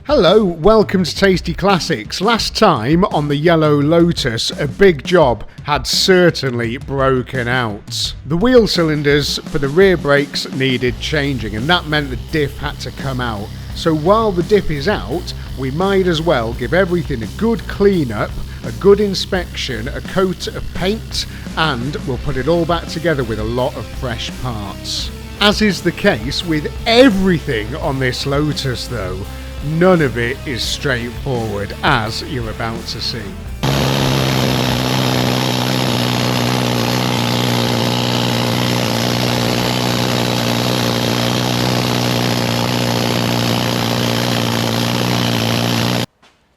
Hello, welcome to Tasty Classics. Last time on the Yellow Lotus, a big job had certainly broken out. The wheel cylinders for the rear brakes needed changing, and that meant the diff had to come out. So while the diff is out, we might as well give everything a good clean up, a good inspection, a coat of paint, and we'll put it all back together with a lot of fresh parts. As is the case with everything on this Lotus though, none of it is straightforward, as you're about to see.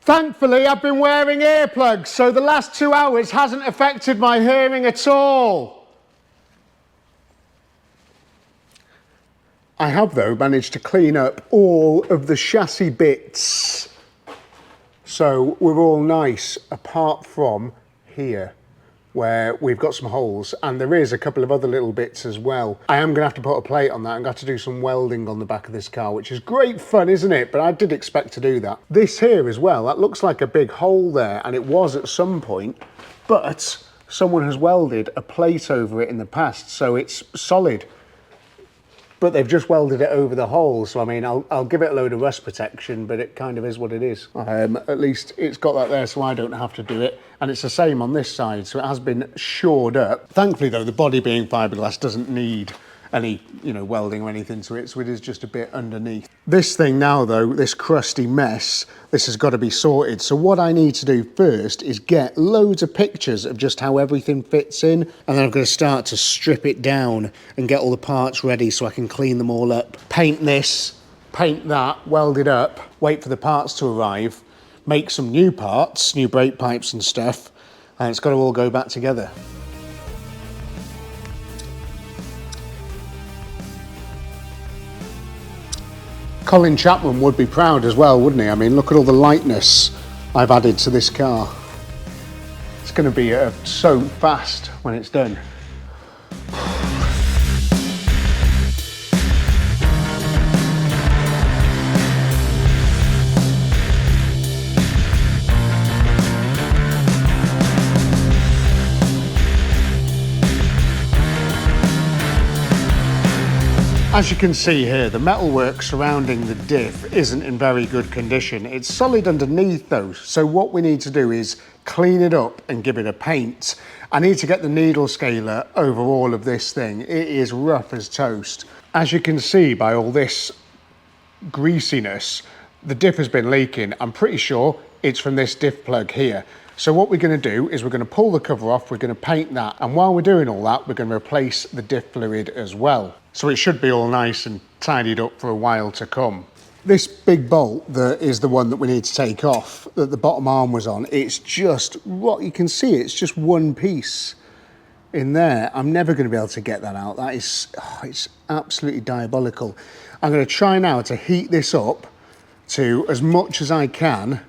Thankfully, I've been wearing earplugs, so the last 2 hours hasn't affected my hearing at all. I have, though, managed to clean up all of the chassis bits. So we're all nice, apart from here, where we've got some holes, and there is a couple of other little bits as well. I am going to have to put a plate on that. I'm going to have to do some welding on the back of this car, which is great fun, isn't it? But I did expect to do that. This here as well, that looks like a big hole there, and it was at some point, but someone has welded a plate over it in the past, so it's solid. But they've just welded it over the hole, so I mean, I'll give it a load of rust protection, but it kind of is what it is. At least it's got that there so I don't have to do it. And it's the same on this side, so it has been shored up. Thankfully though, the body being fiberglass doesn't need any, welding or anything to it, so it is just a bit underneath. This thing now though, this crusty mess, this has got to be sorted. So what I need to do first is get loads of pictures of just how everything fits in, and then I'm going to start to strip it down and get all the parts ready so I can clean them all up. Paint this, paint that, weld it up, wait for the parts to arrive, make some new parts, new brake pipes and stuff, and it's got to all go back together. Colin Chapman would be proud as well, wouldn't he? I mean, look at all the lightness I've added to this car. It's going to be so fast when it's done. As you can see here, the metalwork surrounding the diff isn't in very good condition. It's solid underneath though, so what we need to do is clean it up and give it a paint. I need to get the needle scaler over all of this thing. It is rough as toast. As you can see by all this greasiness, the diff has been leaking. I'm pretty sure it's from this diff plug here. So what we're going to do is we're going to pull the cover off, we're going to paint that, and while we're doing all that, we're going to replace the diff fluid as well. So it should be all nice and tidied up for a while to come. This big bolt that is the one that we need to take off, that the bottom arm was on, it's just, what you can see, it's just one piece in there. I'm never going to be able to get that out. That is, it's absolutely diabolical. I'm going to try now to heat this up to as much as I can,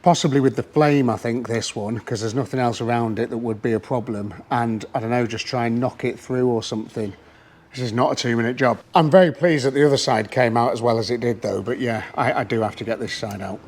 possibly with the flame, I think, this one, because there's nothing else around it that would be a problem. And I don't know, just try and knock it through or something. This is not a 2-minute job. I'm very pleased that the other side came out as well as it did though, but yeah, I do have to get this side out.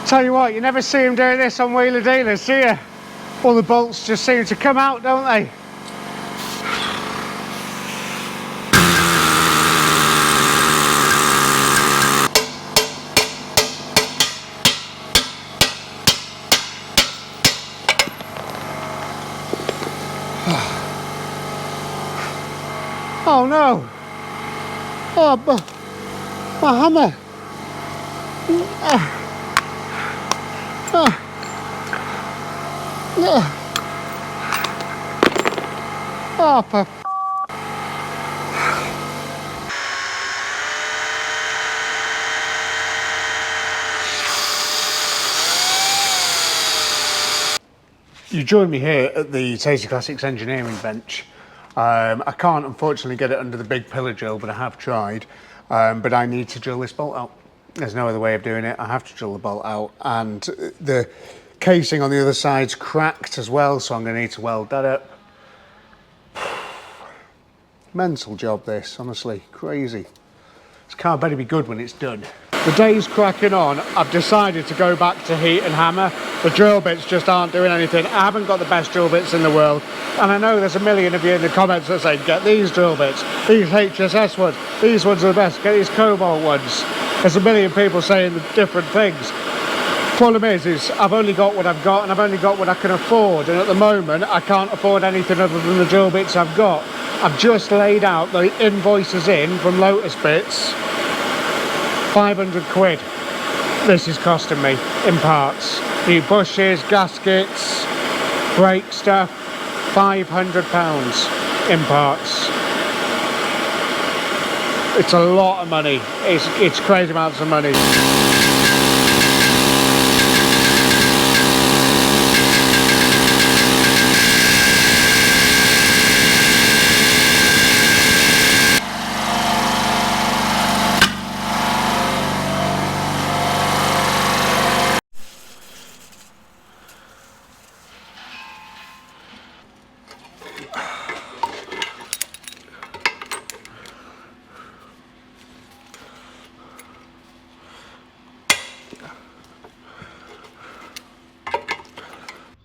Tell you what, you never see them doing this on wheeler dealers, do you? All the bolts just seem to come out, don't they? Oh no! Oh, my hammer! Oh, for you join me here at the Tasty Classics engineering bench. I can't unfortunately get it under the big pillar drill, but I have tried. But I need to drill this bolt out. There's no other way of doing it. I have to drill the bolt out, and the casing on the other side's cracked as well, so I'm going to need to weld that up. Mental job this, honestly, crazy. This car better be good when it's done. The day's cracking on. I've decided to go back to heat and hammer. The drill bits just aren't doing anything. I haven't got the best drill bits in the world, and I know there's a million of you in the comments that say get these drill bits, these HSS ones, these ones are the best, get these Cobalt ones. There's a million people saying the different things. Problem is I've only got what I've got, and I've only got what I can afford, and at the moment I can't afford anything other than the drill bits I've got. I've just laid out the invoices in from Lotus Bits. 500 quid this is costing me in parts. New bushes, gaskets, brake stuff, £500 in parts. It's a lot of money. It's crazy amounts of money.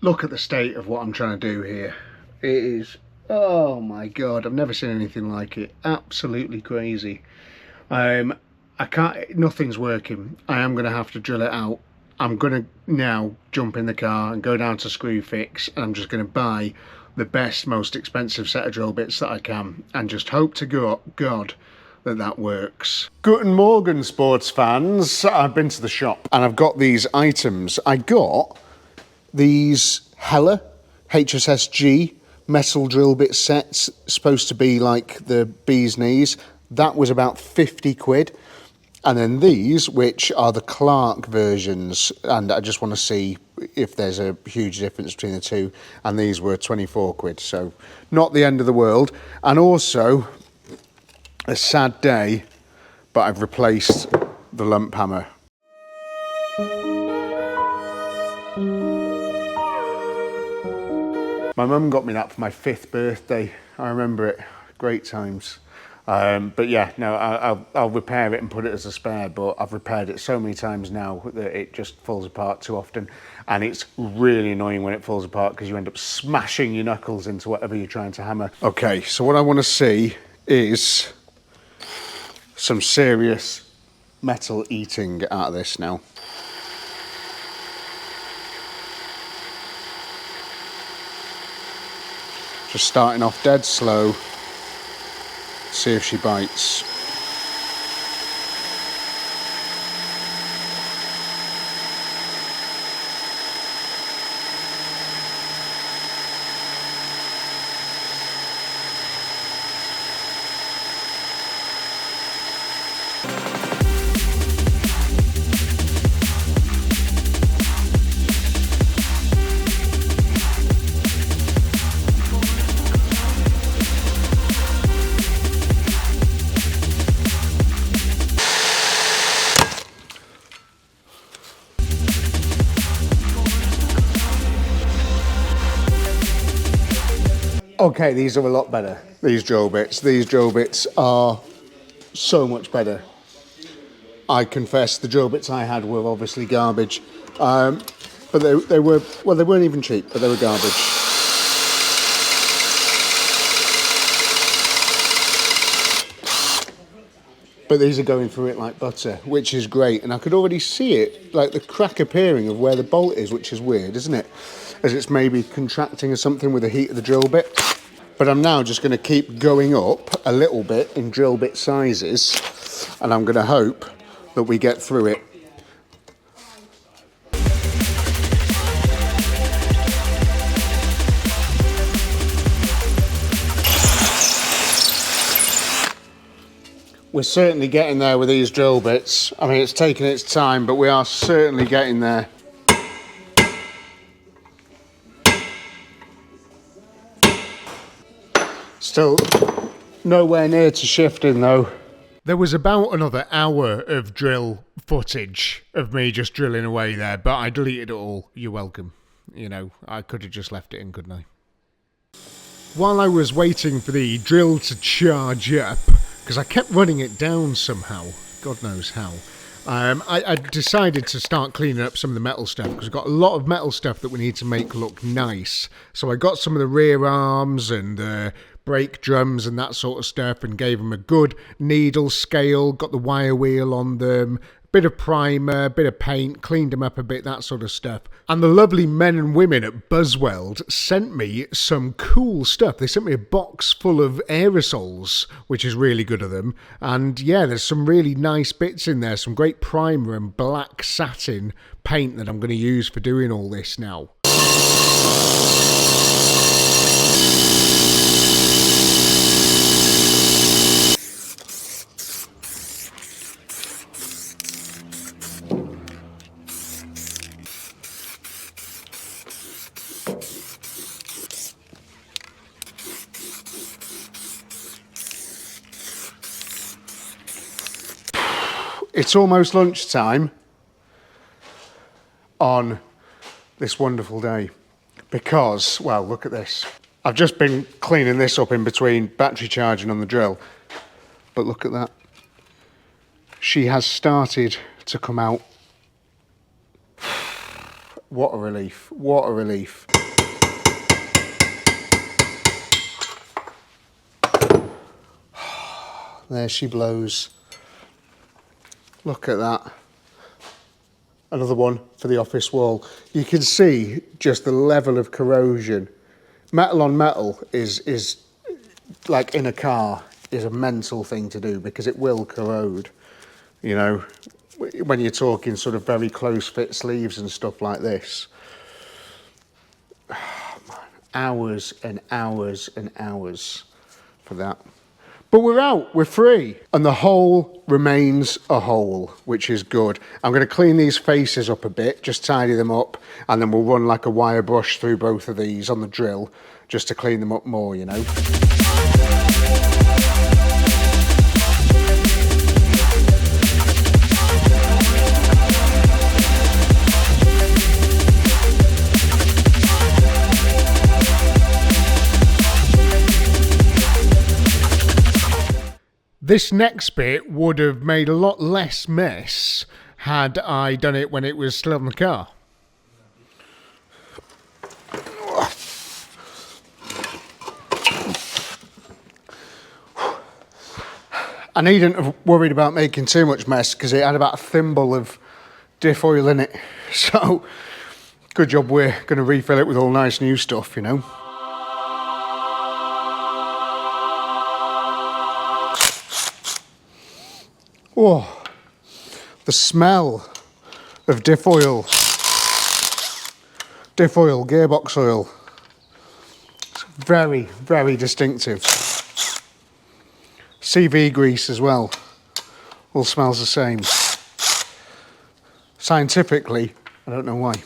Look at the state of what I'm trying to do here. It is, oh my god, I've never seen anything like it. Absolutely crazy. I can't, nothing's working. I am going to have to drill it out. I'm going to now jump in the car and go down to Screwfix, and I'm just going to buy the best, most expensive set of drill bits that I can, and just hope to God that works. Guten Morgen, sports fans. I've been to the shop and I've got these items. I got these Heller HSSG metal drill bit sets, supposed to be like the bee's knees. That was about 50 quid. And then these, which are the Clark versions, and I just want to see if there's a huge difference between the two, and these were 24 quid, so not the end of the world. And also, a sad day, but I've replaced the lump hammer. My mum got me that for my 5th birthday. I remember it. Great times. But yeah, no, I'll repair it and put it as a spare, but I've repaired it so many times now that it just falls apart too often. And it's really annoying when it falls apart because you end up smashing your knuckles into whatever you're trying to hammer. Okay, so what I want to see is some serious metal eating out of this now. Just starting off dead slow. See if she bites. Okay, these are a lot better, these drill bits. These drill bits are so much better. I confess the drill bits I had were obviously garbage. But they were, well, they weren't even cheap, but they were garbage. But these are going through it like butter, which is great. And I could already see it, like the crack appearing of where the bolt is, which is weird, isn't it? As it's maybe contracting or something with the heat of the drill bit. But I'm now just going to keep going up a little bit in drill bit sizes. And I'm going to hope that we get through it. We're certainly getting there with these drill bits. I mean, it's taken its time, but we are certainly getting there. Still nowhere near to shifting though. There was about another hour of drill footage of me just drilling away there, but I deleted it all. You're welcome. You know, I could have just left it in, couldn't I? While I was waiting for the drill to charge up, because I kept running it down somehow, God knows how, I decided to start cleaning up some of the metal stuff, because we've got a lot of metal stuff that we need to make look nice. So I got some of the rear arms and the brake drums and that sort of stuff and gave them a good needle scale, got the wire wheel on them, bit of primer, bit of paint, cleaned them up a bit, that sort of stuff. And the lovely men and women at Buzzweld sent me some cool stuff. They sent me a box full of aerosols, which is really good of them. And yeah, there's some really nice bits in there, some great primer and black satin paint that I'm going to use for doing all this now. It's almost lunchtime on this wonderful day because, well, look at this. I've just been cleaning this up in between battery charging on the drill, but look at that. She has started to come out. What a relief, what a relief. There she blows. Look at that. Another one for the office wall. You can see just the level of corrosion. Metal on metal is like in a car, is a mental thing to do because it will corrode. You know, when you're talking sort of very close fit sleeves and stuff like this. Oh, man. Hours and hours and hours for that. But we're out, we're free. And the hole remains a hole, which is good. I'm going to clean these faces up a bit, just tidy them up, and then we'll run like a wire brush through both of these on the drill, just to clean them up more, you know. This next bit would have made a lot less mess had I done it when it was still on the car. I needn't have worried about making too much mess because it had about a thimble of Diff oil in it. So, good job we're going to refill it with all nice new stuff, you know. Oh, the smell of Diff oil, gearbox oil. It's very, very distinctive. CV grease as well, all smells the same. Scientifically, I don't know why.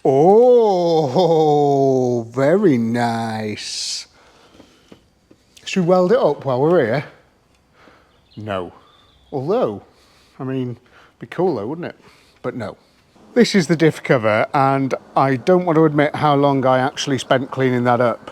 Oh, very nice. Should we weld it up while we're here? No. Although, I mean, it'd be cool though, wouldn't it? But no. This is the diff cover, and I don't want to admit how long I actually spent cleaning that up.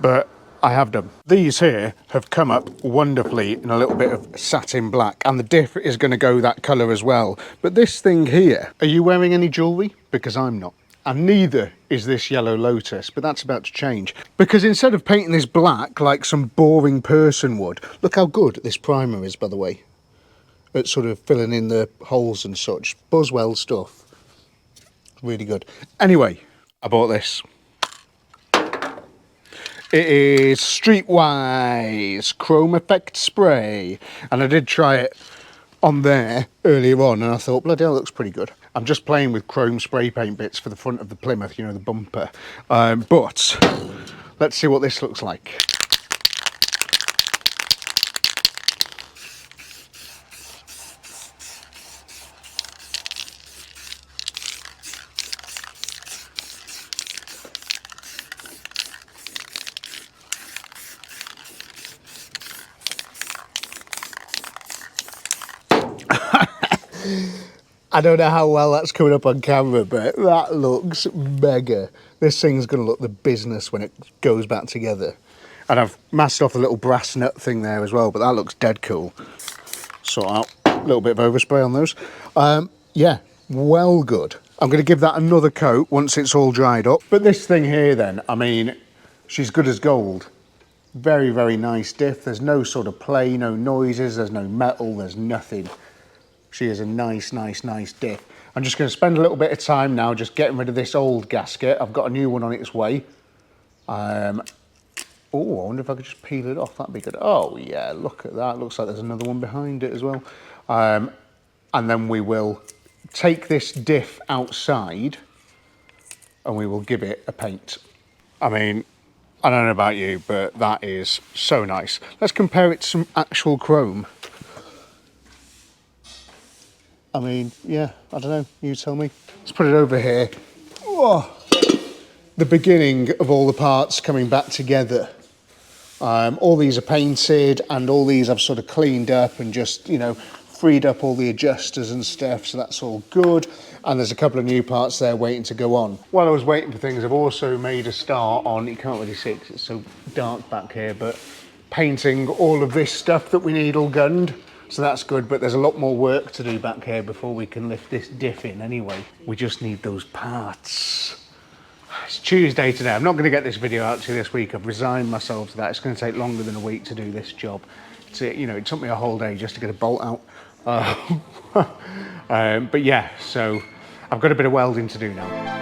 But I have done. These here have come up wonderfully in a little bit of satin black, and the diff is going to go that colour as well. But this thing here, are you wearing any jewellery? Because I'm not. And neither is this yellow lotus, but that's about to change. Because instead of painting this black like some boring person would, look how good this primer is, by the way, at sort of filling in the holes and such. Buzzwell stuff. Really good. Anyway, I bought this. It is Streetwise Chrome Effect Spray, and I did try it on there earlier on, and I thought, bloody hell, it looks pretty good. I'm just playing with chrome spray paint bits for the front of the Plymouth, you know, the bumper. But let's see what this looks like. I don't know how well that's coming up on camera, but that looks mega. This thing's going to look the business when it goes back together. And I've masked off the little brass nut thing there as well, but that looks dead cool. Sort out a little bit of overspray on those. Yeah, well good. I'm going to give that another coat once it's all dried up. But this thing here then, I mean, she's good as gold. Very, very nice diff. There's no sort of play, no noises, there's no metal, there's nothing. She is a nice, nice, nice diff. I'm just going to spend a little bit of time now just getting rid of this old gasket. I've got a new one on its way. Oh, I wonder if I could just peel it off. That'd be good. Oh, yeah, look at that. Looks like there's another one behind it as well. And then we will take this diff outside and we will give it a paint. I mean, I don't know about you, but that is so nice. Let's compare it to some actual chrome. I mean, yeah, I don't know, you tell me. Let's put it over here. Oh, the beginning of all the parts coming back together. All these are painted and all these I've sort of cleaned up and just, you know, freed up all the adjusters and stuff, so that's all good. And there's a couple of new parts there waiting to go on. While I was waiting for things, I've also made a start on, you can't really see it because it's so dark back here, but painting all of this stuff that we need all gunned. So that's good, but there's a lot more work to do back here before we can lift this diff in anyway. We just need those parts. It's Tuesday today. I'm not going to get this video out to you this week. I've resigned myself to that. It's going to take longer than a week to do this job. You know, it took me a whole day just to get a bolt out. But yeah, so I've got a bit of welding to do now.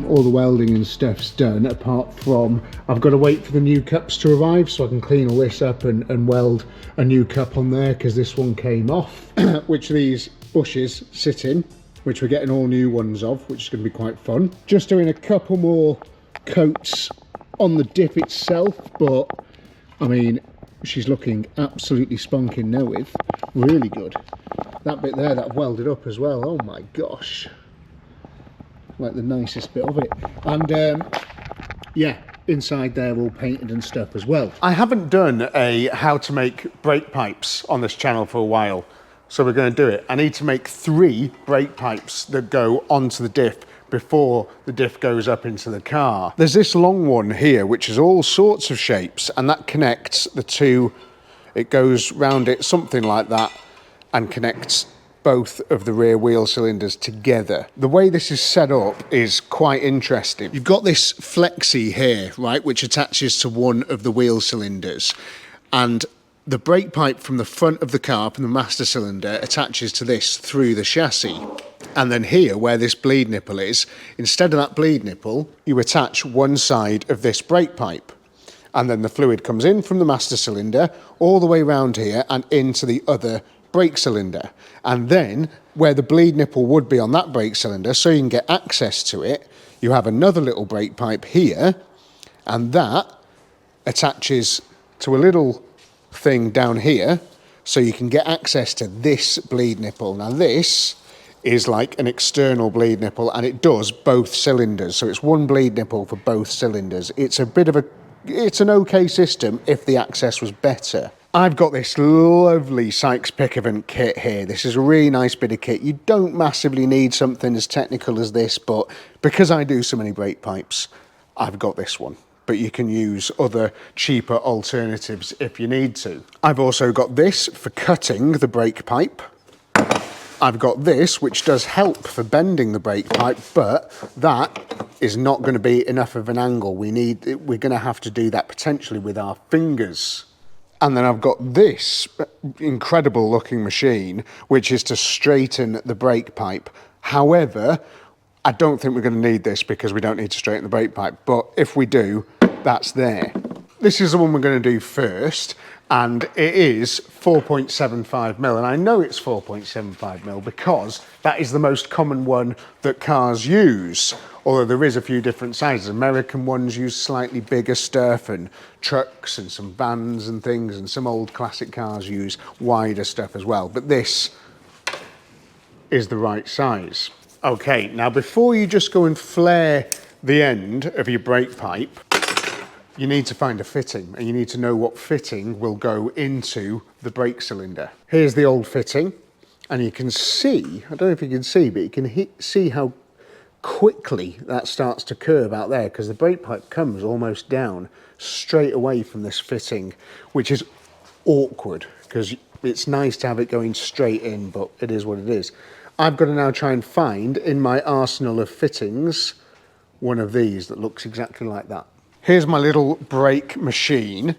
All the welding and stuff's done, apart from I've got to wait for the new cups to arrive so I can clean all this up and weld a new cup on there, because this one came off which these bushes sit in, which we're getting all new ones of, which is going to be quite fun. Just doing a couple more coats on the dip itself, but I mean, she's looking absolutely spunking now with really good. That bit there that I've welded up as well, oh my gosh, like the nicest bit of it. And yeah, inside there all painted and stuff as well. I haven't done a how to make brake pipes on this channel for a while, so we're going to do it. I need to make 3 brake pipes that go onto the diff before the diff goes up into the car. There's this long one here which is all sorts of shapes, and that connects the two. It goes round it something like that and connects both of the rear wheel cylinders together. The way this is set up is quite interesting. You've got this flexi here, right, which attaches to one of the wheel cylinders, and The brake pipe from the front of the car, from the master cylinder, attaches to this through the chassis. And then here, where this bleed nipple is, instead of that bleed nipple, you attach one side of this brake pipe. And then the fluid comes in from the master cylinder, all the way around here and into the other brake cylinder. And then, where the bleed nipple would be on that brake cylinder, so you can get access to it, you have another little brake pipe here, and that attaches to a little thing down here, so you can get access to this bleed nipple. Now this is like an external bleed nipple, and it does both cylinders, so it's one bleed nipple for both cylinders. It's an okay system if the access was better. I've got this lovely Sykes Pickavant kit here. This is a really nice bit of kit. You don't massively need something as technical as this, but because I do so many brake pipes, I've got this one. But you can use other cheaper alternatives if you need to. I've also got this for cutting the brake pipe. I've got this, which does help for bending the brake pipe, but that is not going to be enough of an angle. We're going to have to do that potentially with our fingers. And then I've got this incredible looking machine, which is to straighten the brake pipe. However, I don't think we're going to need this because we don't need to straighten the brake pipe, but if we do, that's there. This is the one we're going to do first, and it is 4.75mm, and I know it's 4.75mm because that is the most common one that cars use, although there is a few different sizes. American ones use slightly bigger stuff, and trucks and some vans and things, and some old classic cars use wider stuff as well, but this is the right size. Okay, now before you just go and flare the end of your brake pipe, you need to find a fitting, and you need to know what fitting will go into the brake cylinder. Here's the old fitting, and you can see, I don't know if you can see, but you can see how quickly that starts to curve out there, because the brake pipe comes almost down straight away from this fitting, which is awkward, because it's nice to have it going straight in, but it is what it is. I've got to now try and find in my arsenal of fittings one of these that looks exactly like that. Here's my little brake machine,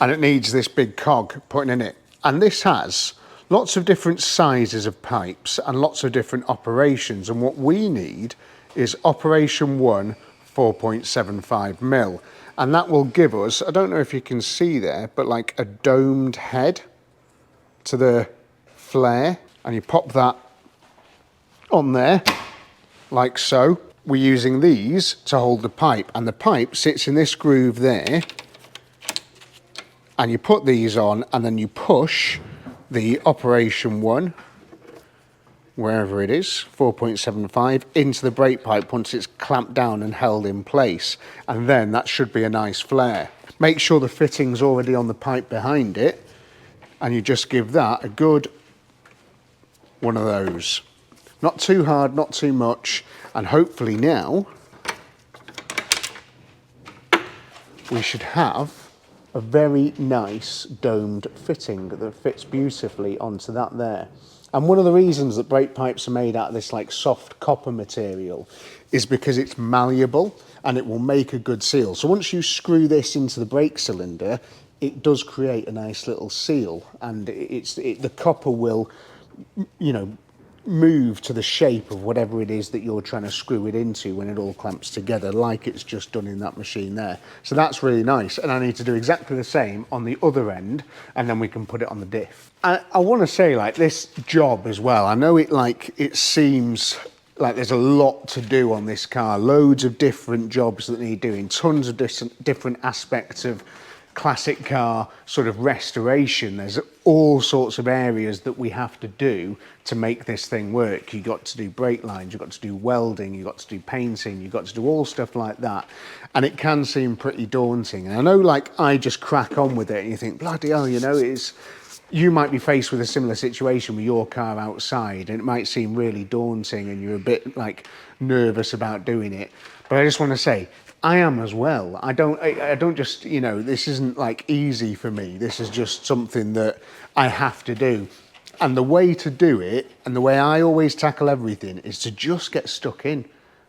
and it needs this big cog putting in it. And this has lots of different sizes of pipes and lots of different operations. And what we need is operation 1, 4.75mm. And that will give us, I don't know if you can see there, but like a domed head to the flare. And you pop that on there, like so. We're using these to hold the pipe, and the pipe sits in this groove there, and you put these on, and then you push the operation 1, wherever it is, 4.75, into the brake pipe once it's clamped down and held in place, and then that should be a nice flare. Make sure the fitting's already on the pipe behind it, and you just give that a good one of those. Not too hard, not too much, and hopefully now we should have a very nice domed fitting that fits beautifully onto that there. And one of the reasons that brake pipes are made out of this like soft copper material is because it's malleable and it will make a good seal. So once you screw this into the brake cylinder, it does create a nice little seal, and the copper will, you know, move to the shape of whatever it is that you're trying to screw it into when it all clamps together, like it's just done in that machine there. So that's really nice, and I need to do exactly the same on the other end, and then we can put it on the diff. I want to say, like, this job as well, I know it seems like there's a lot to do on this car, loads of different jobs that need doing, tons of different aspects of classic car sort of restoration. There's all sorts of areas that we have to do to make this thing work. You've got to do brake lines, you've got to do welding, you've got to do painting, you've got to do all stuff like that, and it can seem pretty daunting. And I know, like, I just crack on with it and you think, bloody hell, you know, you might be faced with a similar situation with your car outside, and it might seem really daunting and you're a bit like nervous about doing it. But I just want to say, I am as well. I don't just, you know, this isn't like easy for me. This is just something that I have to do. And the way to do it, and the way I always tackle everything, is to just get stuck in.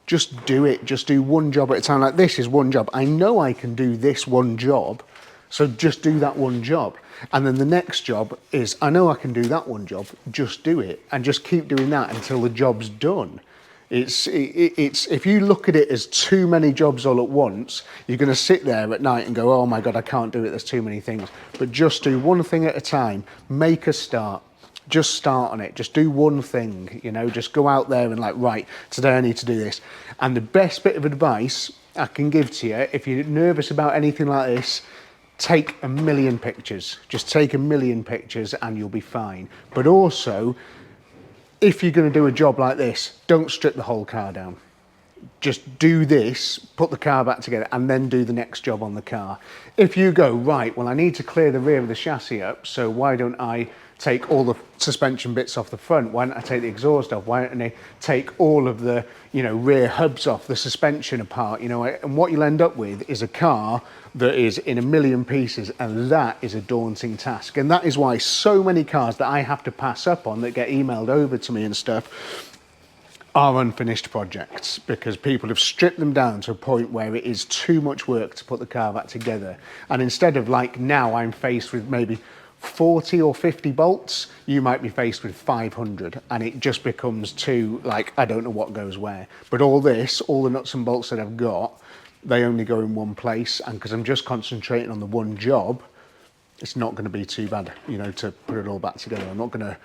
Just do it. Just do one job at a time. Like, this is one job. I know I can do this one job, So just do that one job. And then the next job is, I know I can do that one job, just do it. And just keep doing that until the job's done. It's if you look at it as too many jobs all at once, you're going to sit there at night and go, oh my God, I can't do it, there's too many things. But just do one thing at a time, make a start. Just start on it, just do one thing, you know, just go out there and like, right, today I need to do this. And the best bit of advice I can give to you, if you're nervous about anything like this, take 1 million pictures. Just take 1 million pictures and you'll be fine. But also, if you're going to do a job like this, don't strip the whole car down. Just do this, put the car back together, and then do the next job on the car. If you go, right, well, I need to clear the rear of the chassis up, so why don't I take all the suspension bits off the front? Why don't I take the exhaust off? Why don't I take all of the, you know, rear hubs off, the suspension apart, you know? And what you'll end up with is a car that is in 1 million pieces, and that is a daunting task. And that is why so many cars that I have to pass up on that get emailed over to me and stuff are unfinished projects, because people have stripped them down to a point where it is too much work to put the car back together. And instead of like now I'm faced with maybe 40 or 50 bolts, you might be faced with 500, and it just becomes too, like, I don't know what goes where. But all this, all the nuts and bolts that I've got, they only go in one place, and because I'm just concentrating on the one job, it's not going to be too bad, you know, to put it all back together. I'm not going to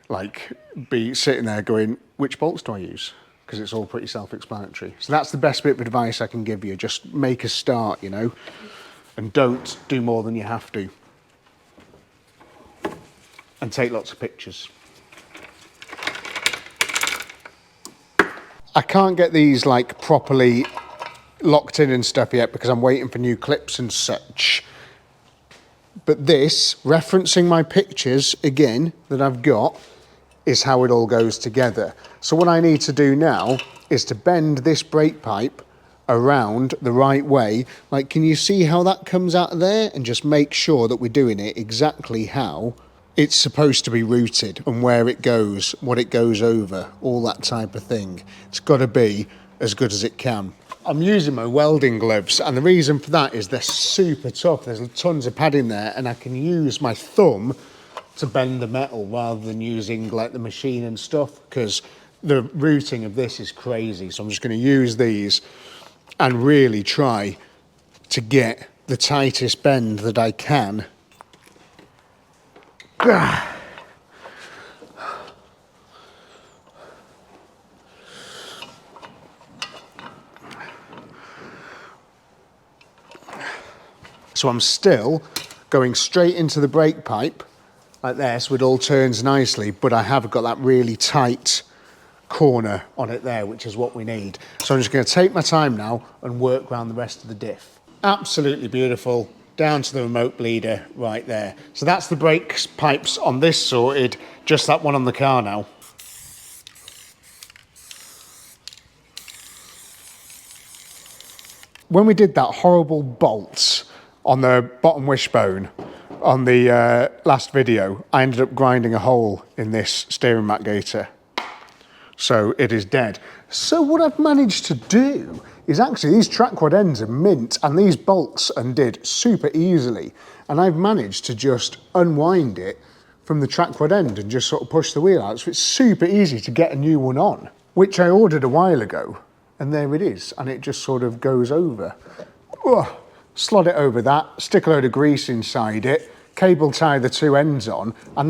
like be sitting there going, which bolts do I use? Because it's all pretty self-explanatory. So that's the best bit of advice I can give you. Just make a start, you know, and don't do more than you have to. And take lots of pictures. I can't get these like properly locked in and stuff yet because I'm waiting for new clips and such. But this, referencing my pictures again that I've got, is how it all goes together. So what I need to do now is to bend this brake pipe around the right way. Like, can you see how that comes out of there? And just make sure that we're doing it exactly how it's supposed to be routed, and where it goes, what it goes over, all that type of thing. It's got to be as good as it can. I'm using my welding gloves, and the reason for that is they're super tough. There's tons of padding there, and I can use my thumb to bend the metal rather than using like the machine and stuff, because the routing of this is crazy. So I'm just going to use these and really try to get the tightest bend that I can. So I'm still going straight into the brake pipe like this, so it all turns nicely, but I have got that really tight corner on it there, which is what we need. So I'm just going to take my time now and work around the rest of the diff. Absolutely beautiful. Down to the remote bleeder right there. So that's the brake pipes on this sorted, just that one on the car now. When we did that horrible bolt on the bottom wishbone on the last video, I ended up grinding a hole in this steering mat gator. So it is dead. So what I've managed to do is actually these track rod ends are mint, and these bolts undid super easily. And I've managed to just unwind it from the track rod end and just sort of push the wheel out. So it's super easy to get a new one on, which I ordered a while ago. And there it is. And it just sort of goes over. Ugh. Slot it over that, stick a load of grease inside it, cable tie the two ends on, and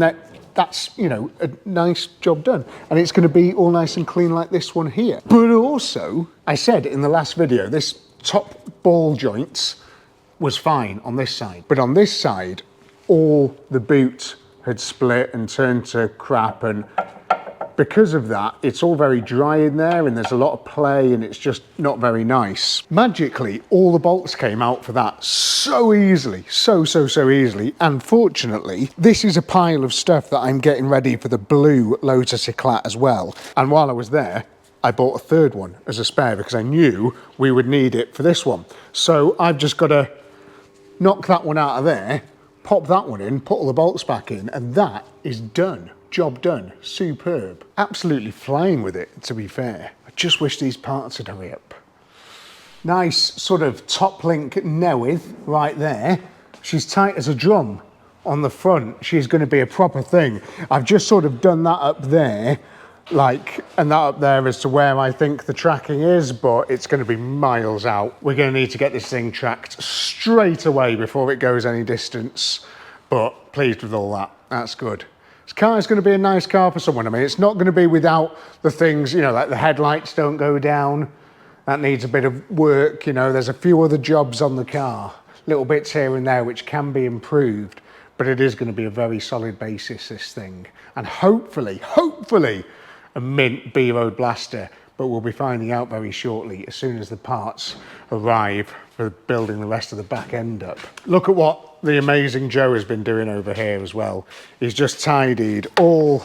that's, you know, a nice job done. And it's going to be all nice and clean like this one here. But also, I said in the last video, this top ball joints was fine on this side. But on this side, all the boot had split and turned to crap, and because of that, it's all very dry in there and there's a lot of play and it's just not very nice. Magically, all the bolts came out for that so easily, so easily. And fortunately, this is a pile of stuff that I'm getting ready for the blue Lotus Eclat as well. And while I was there, I bought a third one as a spare because I knew we would need it for this one. So I've just got to knock that one out of there, pop that one in, put all the bolts back in, and that is done. Job done. Superb. Absolutely flying with it, to be fair. I just wish these parts would hurry up. Nice sort of top link newydd right there. She's tight as a drum on the front. She's going to be a proper thing. I've just sort of done that up there, like, and that up there as to where I think the tracking is, but it's going to be miles out. We're going to need to get this thing tracked straight away before it goes any distance, but pleased with all that. That's good. This car is going to be a nice car for someone. I mean, it's not going to be without the things, you know, like the headlights don't go down. That needs a bit of work, you know. There's a few other jobs on the car, little bits here and there which can be improved, but it is going to be a very solid basis, this thing. And hopefully, a mint B-Road blaster, but we'll be finding out very shortly as soon as the parts arrive for building the rest of the back end up. Look at what the amazing Joe has been doing over here as well. He's just tidied all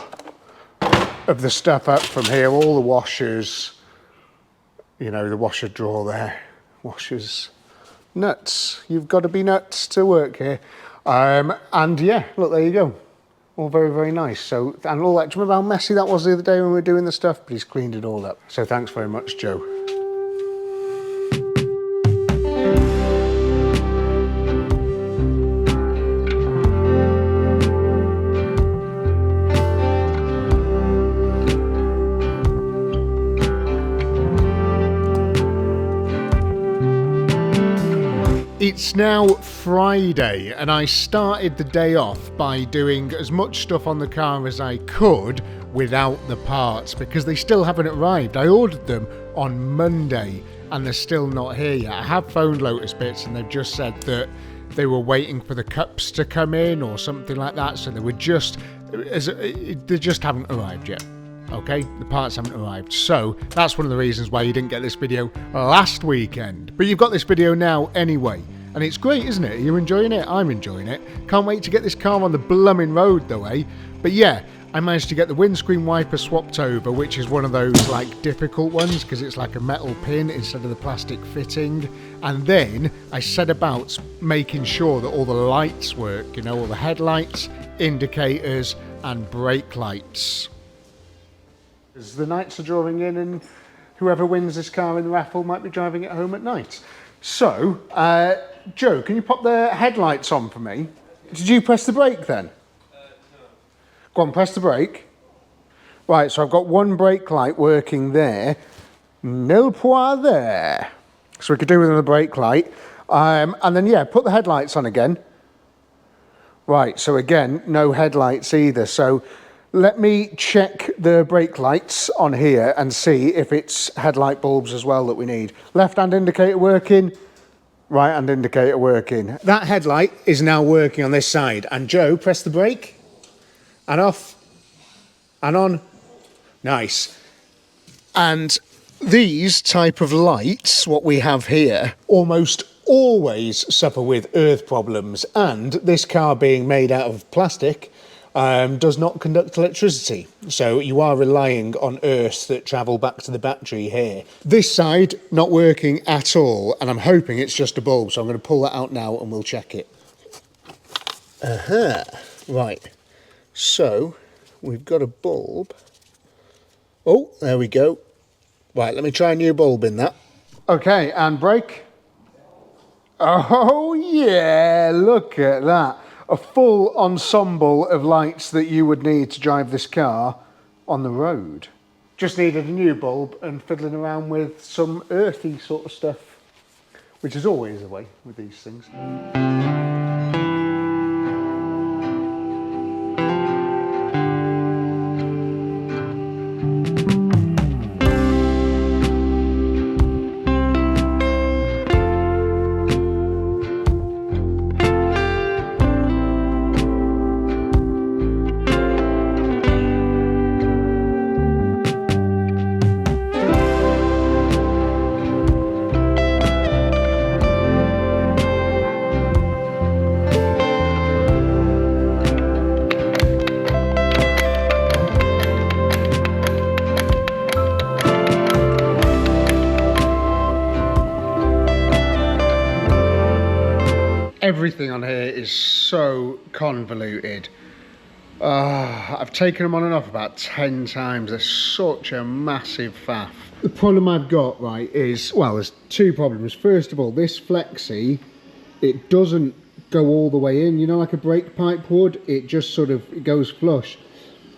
of the stuff up from here, all the washers, you know, the washer drawer there, washers, nuts. You've got to be nuts to work here. And yeah, look, there you go. All very, very nice. So, and all that, do you remember how messy that was the other day when we were doing the stuff? But he's cleaned it all up. So thanks very much, Joe. It's now Friday and I started the day off by doing as much stuff on the car as I could without the parts because they still haven't arrived. I ordered them on Monday and they're still not here yet. I have phoned Lotus Bits and they've just said that they were waiting for the cups to come in or something like that, so they just haven't arrived yet. Okay, the parts haven't arrived, so that's one of the reasons why you didn't get this video last weekend. But you've got this video now anyway, and it's great, isn't it? Are you enjoying it? I'm enjoying it. Can't wait to get this car on the blooming road though, eh? But yeah, I managed to get the windscreen wiper swapped over, which is one of those like difficult ones because it's like a metal pin instead of the plastic fitting. And then I set about making sure that all the lights work, you know, all the headlights, indicators and brake lights. The nights are drawing in and whoever wins this car in the raffle might be driving it home at night. So, Joe, can you pop the headlights on for me? Did you press the brake then? No. Go on, press the brake. Right, so I've got one brake light working there. Nil point there. So we could do with the brake light. And then, yeah, put the headlights on again. Right, so again, no headlights either. So let me check the brake lights on here and see if it's headlight bulbs as well that we need. Left-hand indicator working, right-hand indicator working. That headlight is now working on this side. And Joe, press the brake. And off. And on. Nice. And these type of lights, what we have here, almost always suffer with earth problems. And this car being made out of plastic, does not conduct electricity, so you are relying on earths that travel back to the battery here. This side not working at all, and I'm hoping it's just a bulb, so I'm going to pull that out now and we'll check it. Right, so we've got a bulb. Oh, there we go. Right, let me try a new bulb in that. Okay, and brake. Oh yeah, look at that. A full ensemble of lights that you would need to drive this car on the road. Just needed a new bulb and fiddling around with some earthy sort of stuff, which is always the way with these things. Everything on here is so convoluted. I've taken them on and off about 10 times. They're such a massive faff. The problem I've got, right, is, well, there's two problems. First of all, this flexi, it doesn't go all the way in, you know, like a brake pipe would. It just sort of, it goes flush.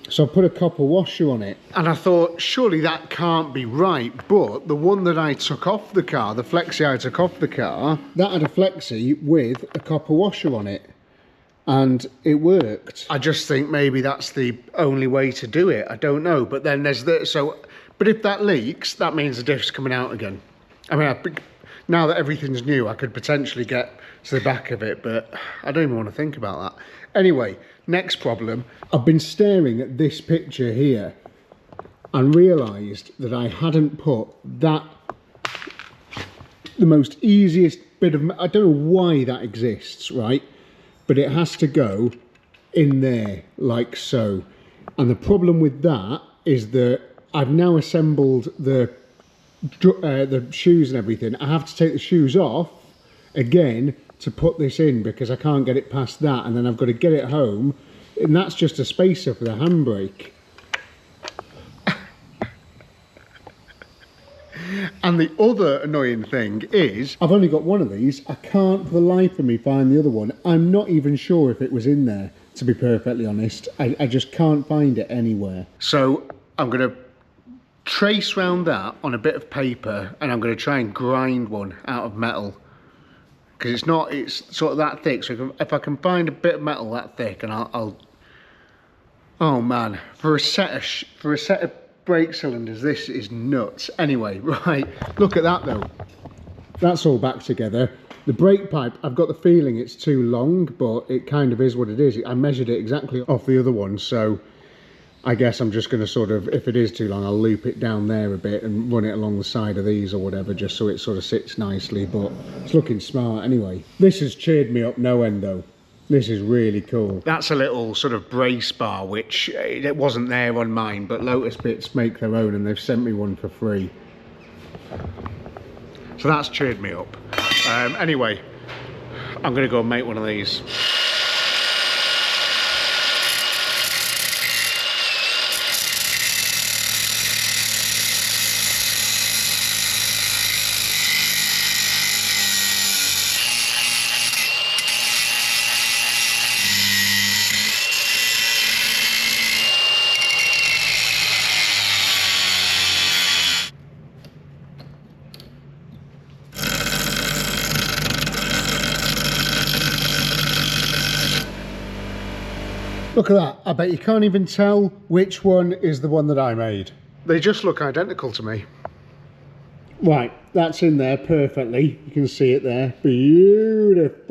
So I put a copper washer on it, and I thought, surely that can't be right. But the one that I took off the car, the Flexi I took off the car, that had a Flexi with a copper washer on it, and it worked. I just think maybe that's the only way to do it. I don't know. But then there's but if that leaks, that means the diff's coming out again. I mean, now that everything's new, I could potentially get to the back of it, but I don't even want to think about that. Anyway, next problem. I've been staring at this picture here and realised that I hadn't put that, the most easiest bit of, I don't know why that exists, right? But it has to go in there, like so. And the problem with that is that I've now assembled the shoes and everything. I have to take the shoes off again to put this in because I can't get it past that, and then I've got to get it home, and that's just a spacer for the handbrake. And the other annoying thing is, I've only got one of these. I can't for the life of me find the other one. I'm not even sure if it was in there, to be perfectly honest. I just can't find it anywhere. So I'm going to trace round that on a bit of paper, and I'm going to try and grind one out of metal, because it's sort of that thick. So if I can find a bit of metal that thick, and I'll oh man, for a set of brake cylinders, this is nuts. Anyway, right, look at that though. That's all back together. The brake pipe, I've got the feeling it's too long, but it kind of is what it is. I measured it exactly off the other one, so I guess I'm just going to sort of, if it is too long, I'll loop it down there a bit and run it along the side of these or whatever, just so it sort of sits nicely. But it's looking smart anyway. This has cheered me up no end though. This is really cool. That's a little sort of brace bar, which it wasn't there on mine, but Lotus Bits make their own, and they've sent me one for free. So that's cheered me up. Anyway, I'm going to go and make one of these. Look at that. I bet you can't even tell which one is the one that I made. They just look identical to me. Right, that's in there perfectly. You can see it there. Beautiful.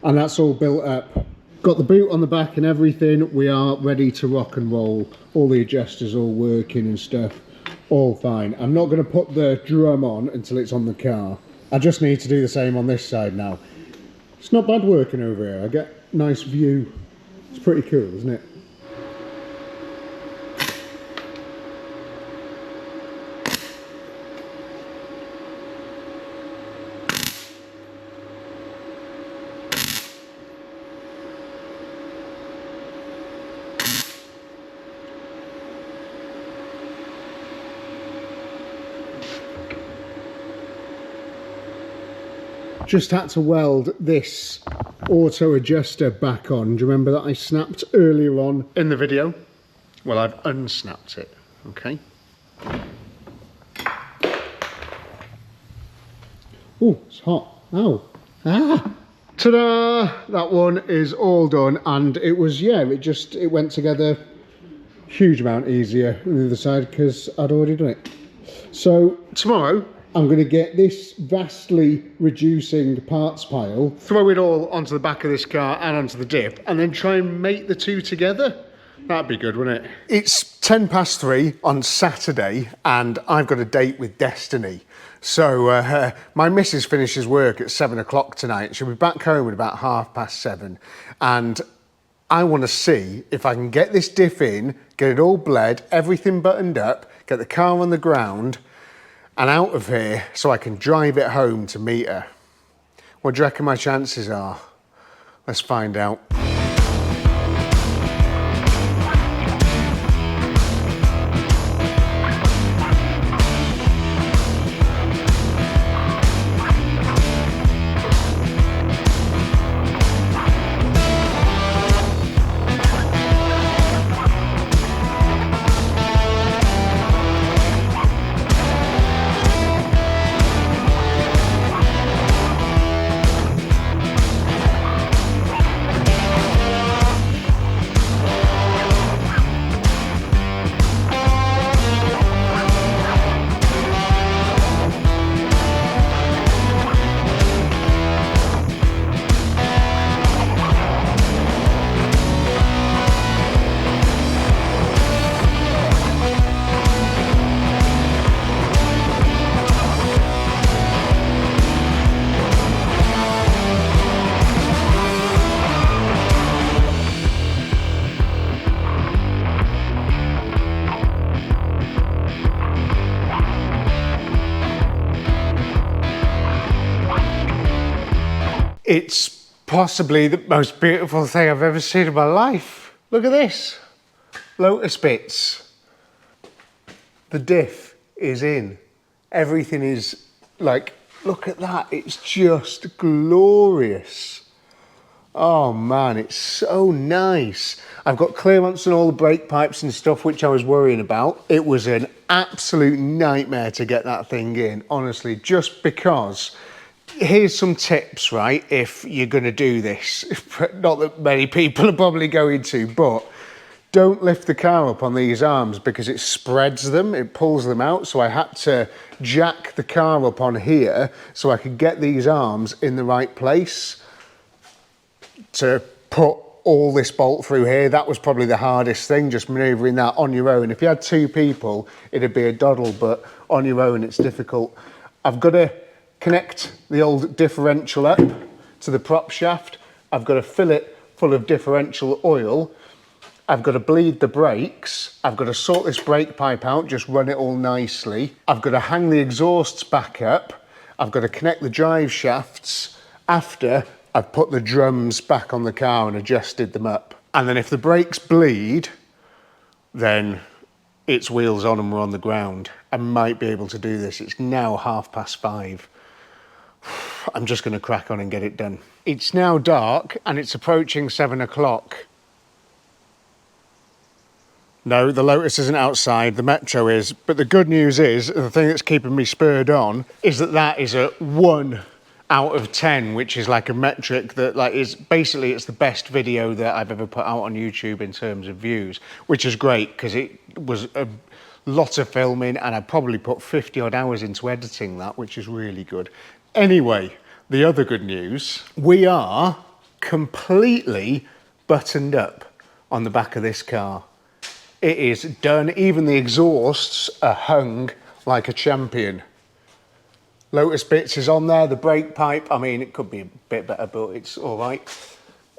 And that's all built up. Got the boot on the back and everything. We are ready to rock and roll. All the adjusters all working and stuff. All fine. I'm not going to put the drum on until it's on the car. I just need to do the same on this side now. It's not bad working over here. I get a nice view. It's pretty cool, isn't it? Just had to weld this auto adjuster back on. Do you remember that I snapped earlier on in the video? Well, I've unsnapped it, okay? Oh, it's hot. Oh, ah! Ta-da! That one is all done, and it was, yeah, it went together a huge amount easier on the other side because I'd already done it. So tomorrow, I'm going to get this vastly reducing parts pile, throw it all onto the back of this car and onto the Diff, and then try and mate the two together. That'd be good, wouldn't it? It's 3:10 on Saturday, and I've got a date with Destiny. So my missus finishes work at 7 o'clock tonight. She'll be back home at about 7:30, and I want to see if I can get this Diff in, get it all bled, everything buttoned up, get the car on the ground, and out of here so I can drive it home to meet her. What do you reckon my chances are? Let's find out. It's possibly the most beautiful thing I've ever seen in my life. Look at this. Lotus bits. The diff is in. Everything is like, look at that. It's just glorious. Oh man, it's so nice. I've got clearance on all the brake pipes and stuff, which I was worrying about. It was an absolute nightmare to get that thing in, honestly, just because. Here's some tips, right, if you're going to do this. Not that many people are probably going to, but don't lift the car up on these arms because it spreads them, it pulls them out. So I had to jack the car up on here so I could get these arms in the right place to put all this bolt through here. That was probably the hardest thing, just manoeuvring that on your own. If you had two people, it'd be a doddle, but on your own, it's difficult. I've got to connect the old differential up to the prop shaft. I've got to fill it full of differential oil. I've got to bleed the brakes. I've got to sort this brake pipe out, just run it all nicely. I've got to hang the exhausts back up. I've got to connect the drive shafts after I've put the drums back on the car and adjusted them up. And then if the brakes bleed, then it's wheels on and we're on the ground. I might be able to do this. It's now 5:30. I'm just going to crack on and get it done. It's now dark and it's approaching 7 o'clock. No, the Lotus isn't outside, the Metro is. But the good news is, the thing that's keeping me spurred on, is that is a 1 out of 10, which is like a metric that like is basically, it's the best video that I've ever put out on YouTube in terms of views, which is great because it was a lot of filming and I probably put 50 odd hours into editing that, which is really good. Anyway, the other good news, we are completely buttoned up on the back of this car. It is done. Even the exhausts are hung like a champion. Lotus bits is on there, the brake pipe, I mean, it could be a bit better, but it's all right.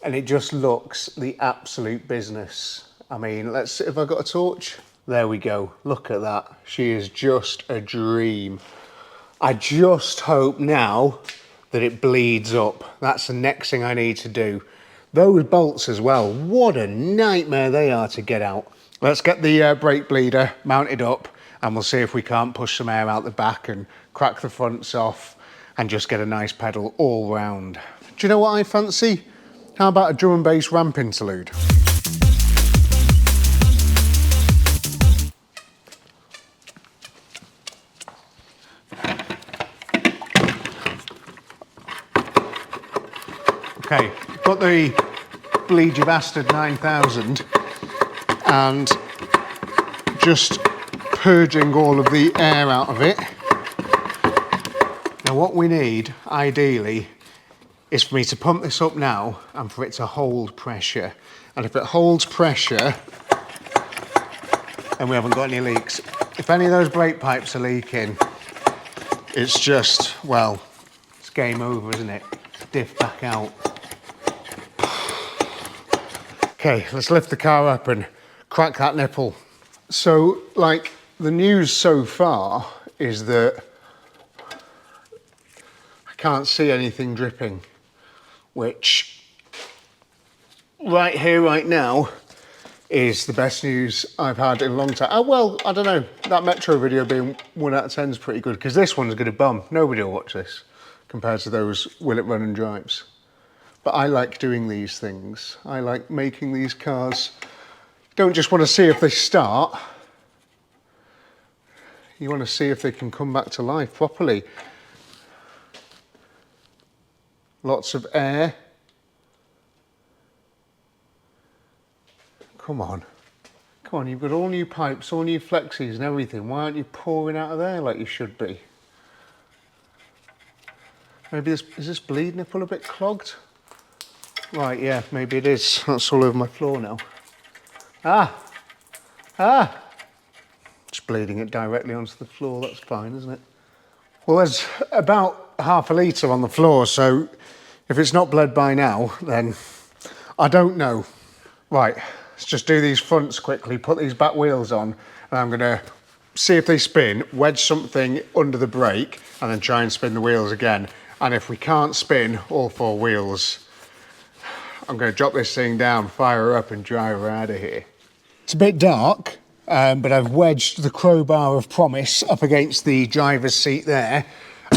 And it just looks the absolute business. I mean, let's see if I've got a torch. There we go, look at that. She is just a dream. I just hope now that it bleeds up. That's the next thing I need to do. Those bolts as well, what a nightmare they are to get out. Let's get the brake bleeder mounted up and we'll see if we can't push some air out the back and crack the fronts off and just get a nice pedal all round. Do you know what I fancy? How about a drum and bass ramp interlude? Okay, got the Bleed You Bastard 9000 and just purging all of the air out of it. Now what we need, ideally, is for me to pump this up now and for it to hold pressure. And if it holds pressure, then we haven't got any leaks. If any of those brake pipes are leaking, it's just, well, it's game over, isn't it? Diff back out. Okay, let's lift the car up and crack that nipple. So, like, the news so far is that I can't see anything dripping, which right here, right now, is the best news I've had in a long time. Oh, well, I don't know. That Metro video being 1 out of 10 is pretty good because this one's going to bum. Nobody will watch this compared to those Will It Run and Drives. But I like doing these things. I like making these cars. Don't just want to see if they start. You want to see if they can come back to life properly. Lots of air. Come on. Come on, you've got all new pipes, all new flexies and everything. Why aren't you pouring out of there like you should be? Maybe is this bleed nipple a bit clogged? Right, yeah, maybe it is. That's all over my floor now. Just bleeding it directly onto the floor, that's fine, isn't it? Well, there's about half a litre on the floor, so if it's not bled by now, then I don't know. Right, let's just do these fronts quickly, put these back wheels on, and I'm gonna see if they spin, wedge something under the brake, and then try and spin the wheels again. And if we can't spin all 4 wheels, I'm going to drop this thing down, fire her up and drive her out of here. It's a bit dark, but I've wedged the crowbar of promise up against the driver's seat there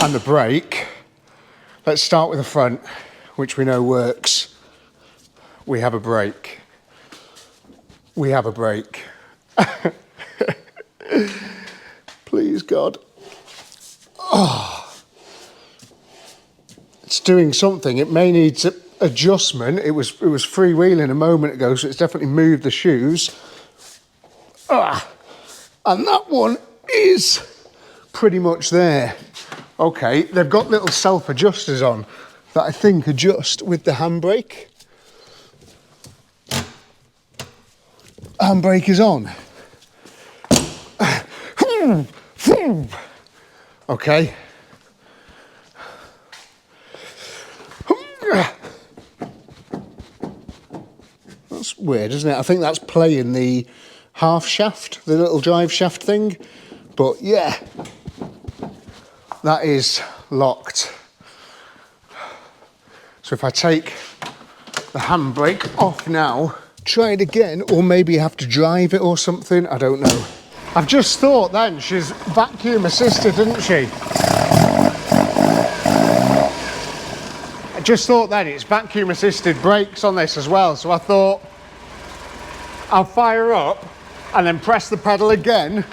and the brake. Let's start with the front, which we know works. We have a brake. We have a brake. Please, God. Oh. It's doing something. It may need adjustment. It was freewheeling a moment ago, so it's definitely moved the shoes. And that one is pretty much there. Okay, they've got little self-adjusters on that I think adjust with the handbrake. Handbrake is on. Okay. That's weird, isn't it? I think that's playing the half shaft, the little drive shaft thing. But yeah, that is locked. So if I take the handbrake off now, try it again, or maybe have to drive it or something, I don't know. I've just thought then, she's vacuum assisted, isn't she? I just thought then, it's vacuum assisted brakes on this as well, so I thought I'll fire up and then press the pedal again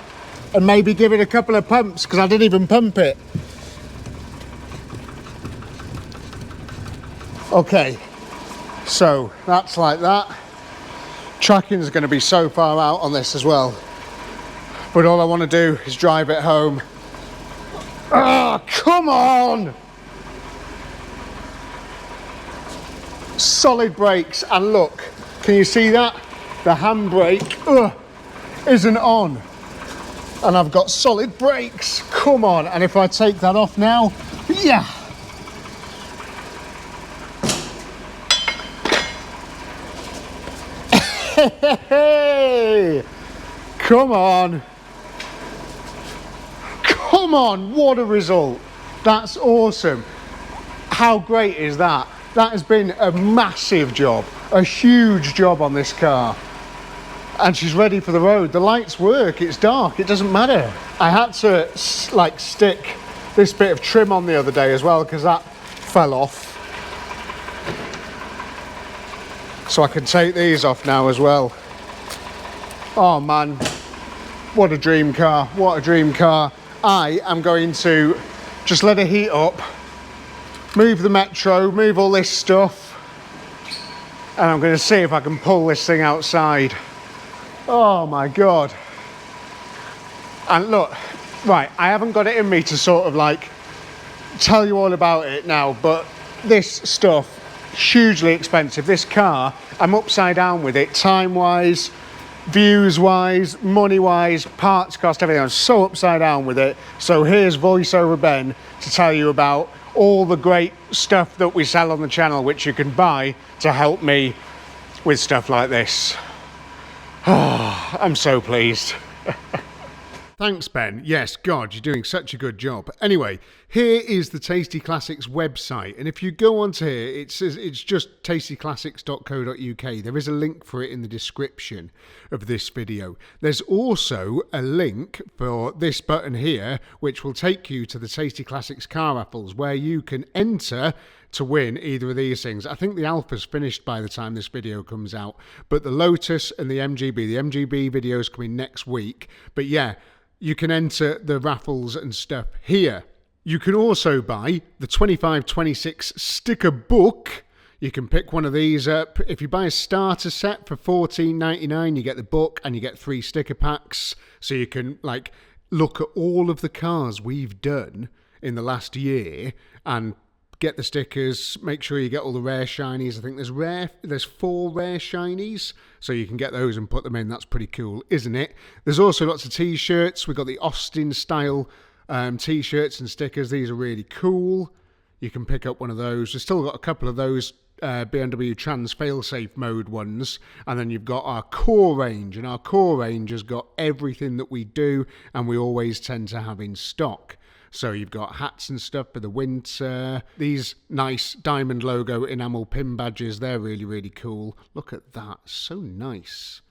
and maybe give it a couple of pumps, because I didn't even pump it. Okay, so that's like that. Tracking is going to be so far out on this as well. But all I want to do is drive it home. Ah, come on! Solid brakes, and look, can you see that? The handbrake isn't on. And I've got solid brakes, come on. And if I take that off now, yeah. Hey, come on. Come on, what a result. That's awesome. How great is that? That has been a massive job, a huge job on this car. And she's ready for the road. The lights work, it's dark, it doesn't matter. I had to like stick this bit of trim on the other day as well, because that fell off. So I can take these off now as well. Oh man, what a dream car, what a dream car. I am going to just let it heat up, move the Metro, move all this stuff, and I'm going to see if I can pull this thing outside. Oh my God. And look, right, I haven't got it in me to sort of like tell you all about it now, but this stuff, hugely expensive. This car, I'm upside down with it, time-wise, views-wise, money-wise, parts cost, everything. I'm so upside down with it. So here's voiceover Ben to tell you about all the great stuff that we sell on the channel, which you can buy to help me with stuff like this. Oh, I'm so pleased. Thanks, Ben. Yes, God, you're doing such a good job. Anyway, here is the Tasty Classics website. And if you go onto here, it's just tastyclassics.co.uk. There is a link for it in the description of this video. There's also a link for this button here, which will take you to the Tasty Classics car raffles, where you can enter to win either of these things. I think the Alpha's finished by the time this video comes out, but the Lotus and the MGB video is coming next week. But yeah, you can enter the raffles and stuff here. You can also buy the 2526 sticker book. You can pick one of these up. If you buy a starter set for $14.99, you get the book and you get 3 sticker packs. So you can like look at all of the cars we've done in the last year and get the stickers. Make sure you get all the rare shinies. I think there's 4 rare shinies, so you can get those and put them in. That's pretty cool, isn't it? There's also lots of t-shirts. We've got the Austin style t-shirts and stickers. These are really cool. You can pick up one of those. We've still got a couple of those BMW Trans Failsafe mode ones, and then you've got our core range, and our core range has got everything that we do and we always tend to have in stock. So you've got hats and stuff for the winter. These nice diamond logo enamel pin badges, they're really, really cool. Look at that, so nice.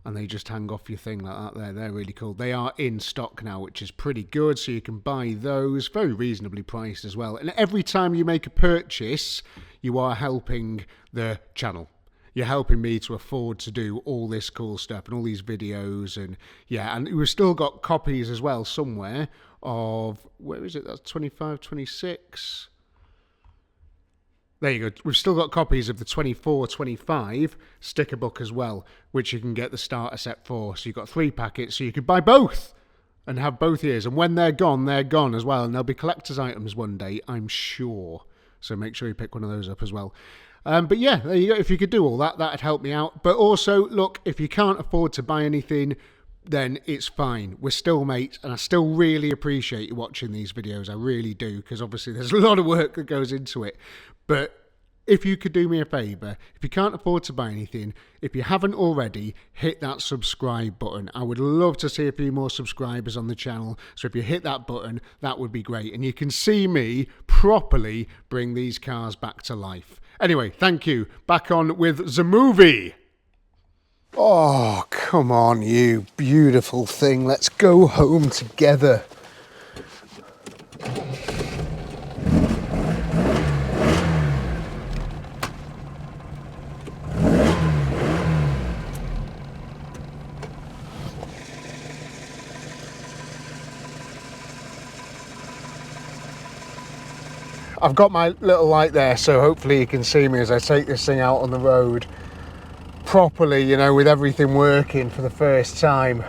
And they just hang off your thing like that there. They're really cool. They are in stock now, which is pretty good. So you can buy those, very reasonably priced as well. And every time you make a purchase, you are helping the channel. You're helping me to afford to do all this cool stuff and all these videos. And yeah, and we've still got copies as well somewhere of, where is it? That's 25, 26. There you go. We've still got copies of the 24-25 sticker book as well, which you can get the starter set for. So you've got 3 packets, so you could buy both and have both years. And when they're gone as well. And they'll be collector's items one day, I'm sure. So make sure you pick one of those up as well. But yeah, there you go. If you could do all that, that'd help me out. But also, look, if you can't afford to buy anything, then it's fine. We're still mates, and I still really appreciate you watching these videos. I really do, because obviously there's a lot of work that goes into it. But if you could do me a favour, if you can't afford to buy anything, if you haven't already, hit that subscribe button. I would love to see a few more subscribers on the channel. So if you hit that button, that would be great. And you can see me properly bring these cars back to life. Anyway, thank you. Back on with the movie. Oh, come on, you beautiful thing. Let's go home together. I've got my little light there, so hopefully you can see me as I take this thing out on the road properly, you know, with everything working for the first time.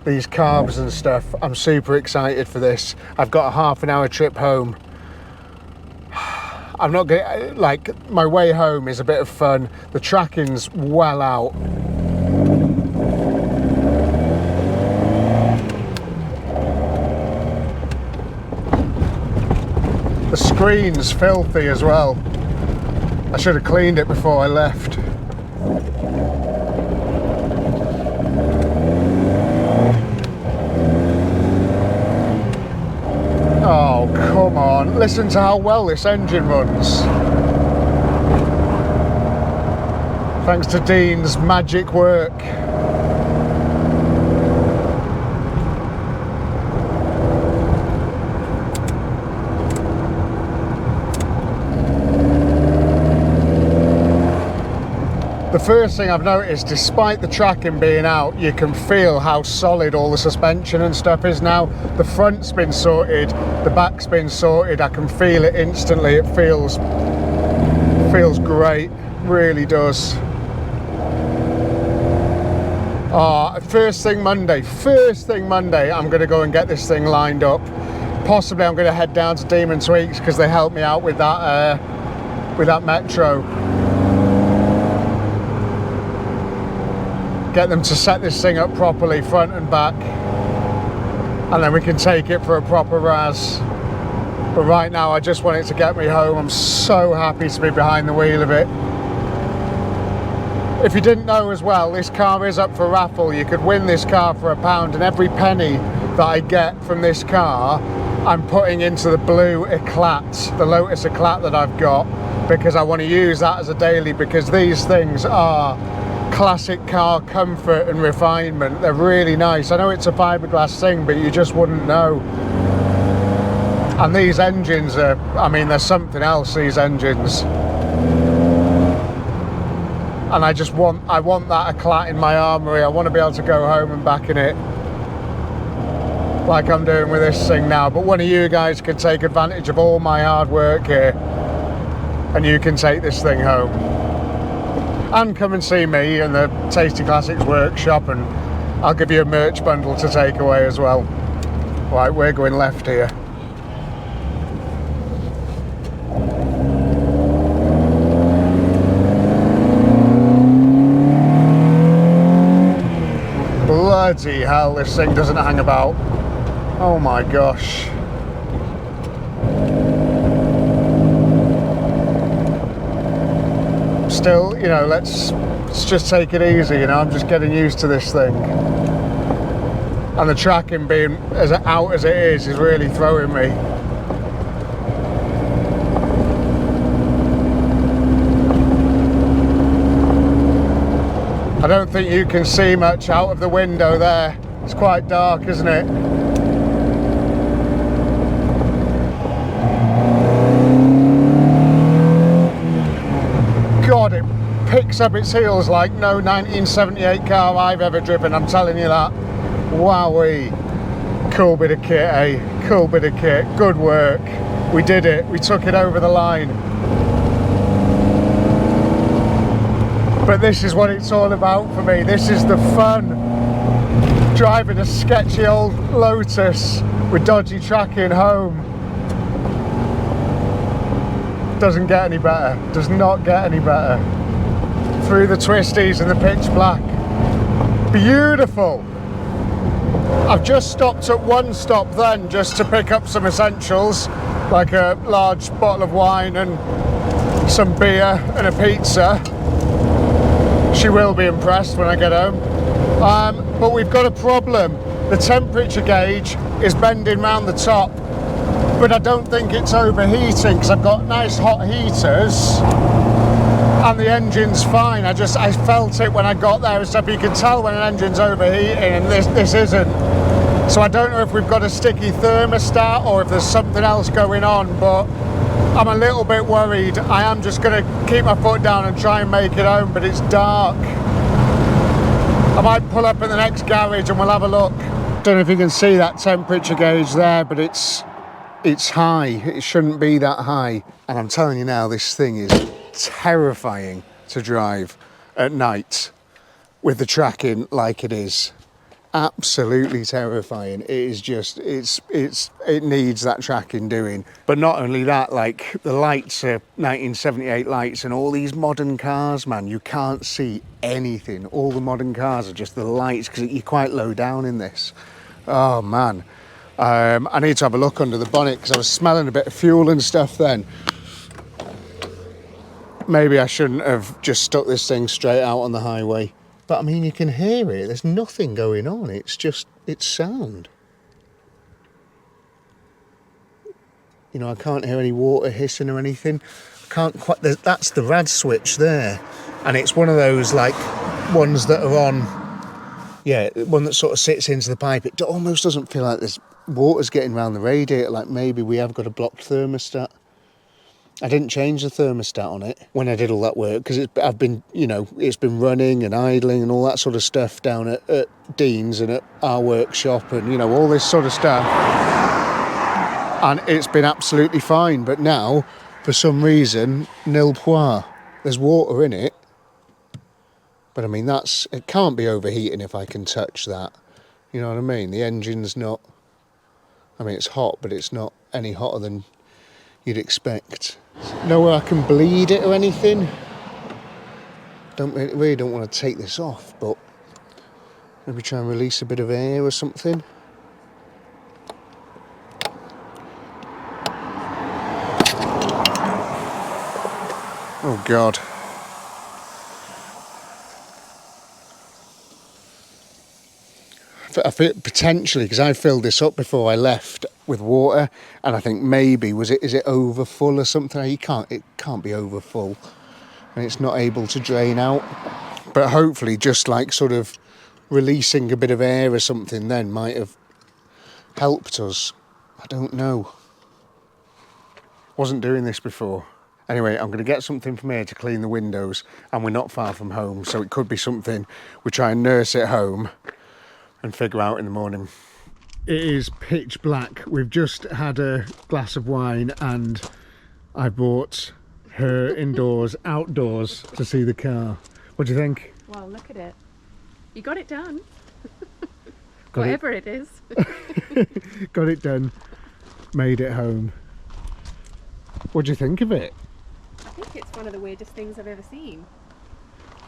These carbs and stuff, I'm super excited for this. I've got a half-an-hour trip home. I'm not gonna, like, my way home is a bit of fun. The tracking's well out. The screen's filthy as well. I should have cleaned it before I left. Oh, come on. Listen to how well this engine runs. Thanks to Dean's magic work. The first thing I've noticed, despite the tracking being out, you can feel how solid all the suspension and stuff is now. The front's been sorted, the back's been sorted, I can feel it instantly. It feels great, really does. First thing Monday, I'm going to go and get this thing lined up. Possibly I'm going to head down to Demon Tweaks because they helped me out with that Metro. Get them to set this thing up properly, front and back, and then we can take it for a proper RAS. But right now I just want it to get me home. I'm so happy to be behind the wheel of it. If you didn't know as well, this car is up for raffle. You could win this car for £1, and every penny that I get from this car I'm putting into the blue Eclat, the Lotus Eclat that I've got, because I want to use that as a daily, because these things are classic car comfort and refinement. They're really nice. I know it's a fiberglass thing, but you just wouldn't know. And these engines are, I mean, they're something else, these engines. And I want that Eclat in my armoury. I want to be able to go home and back in it like I'm doing with this thing now. But one of you guys can take advantage of all my hard work here, and you can take this thing home. And come and see me in the Tasty Classics workshop, and I'll give you a merch bundle to take away as well. Right, we're going left here. Bloody hell, this thing doesn't hang about. Oh my gosh. Still, you know, let's just take it easy, you know, I'm just getting used to this thing. And the tracking being as out as it is really throwing me. I don't think you can see much out of the window there. It's quite dark, isn't it? God, it picks up its heels like no 1978 car I've ever driven, I'm telling you that. Wowee. Cool bit of kit, eh? Cool bit of kit. Good work. We did it. We took it over the line. But this is what it's all about for me. This is the fun. Driving a sketchy old Lotus with dodgy tracking home. Doesn't get any better. Does not get any better. Through the twisties and the pitch black. Beautiful. I've just stopped at one stop then just to pick up some essentials, like a large bottle of wine and some beer and a pizza. She will be impressed when I get home. But we've got a problem. The temperature gauge is bending round the top, but I don't think it's overheating because I've got nice hot heaters and the engine's fine. I felt it when I got there and stuff. You can tell when an engine's overheating, and this isn't. So I don't know if we've got a sticky thermostat or if there's something else going on, but I'm a little bit worried. I am just going to keep my foot down and try and make it home, but it's dark. I might pull up in the next garage and we'll have a look. Don't know if you can see that temperature gauge there, but it's high. It shouldn't be that high. And I'm telling you now, this thing is terrifying to drive at night with the tracking like it is. Absolutely terrifying. It is just, it needs that tracking doing. But not only that, like the lights are 1978 lights, and all these modern cars, man, you can't see anything. All the modern cars are just the lights, because you're quite low down in this. Oh man. I need to have a look under the bonnet because I was smelling a bit of fuel and stuff then. Maybe I shouldn't have just stuck this thing straight out on the highway. But I mean, you can hear it. There's nothing going on. It's just, it's sound. You know, I can't hear any water hissing or anything. Can't quite, that's the rad switch there. And it's one of those like ones that are on, yeah, one that sort of sits into the pipe. It almost doesn't feel like there's water's getting around the radiator, like maybe we have got a blocked thermostat. I didn't change the thermostat on it when I did all that work because I've been, you know, it's been running and idling and all that sort of stuff down at Dean's and at our workshop and, you know, all this sort of stuff. And it's been absolutely fine. But now, for some reason, nil point. There's water in it. But I mean, it can't be overheating if I can touch that. You know what I mean? The engine's not, I mean, it's hot, but it's not any hotter than you'd expect. Nowhere I can bleed it or anything. Really don't want to take this off, but maybe try and release a bit of air or something. Oh God. I feel potentially, because I filled this up before I left with water, and I think maybe is it over full or something? It can't be over full, and it's not able to drain out. But hopefully, just like sort of releasing a bit of air or something, then might have helped us. I don't know. Wasn't doing this before. Anyway, I'm going to get something from here to clean the windows, and we're not far from home, so it could be something we try and nurse at home and figure out in the morning. It is pitch black. We've just had a glass of wine and I brought her outdoors to see the car. What do you think? Well, look at it. You got it done. Whatever it is. Got it done. Made it home. What do you think of it? I think it's one of the weirdest things I've ever seen.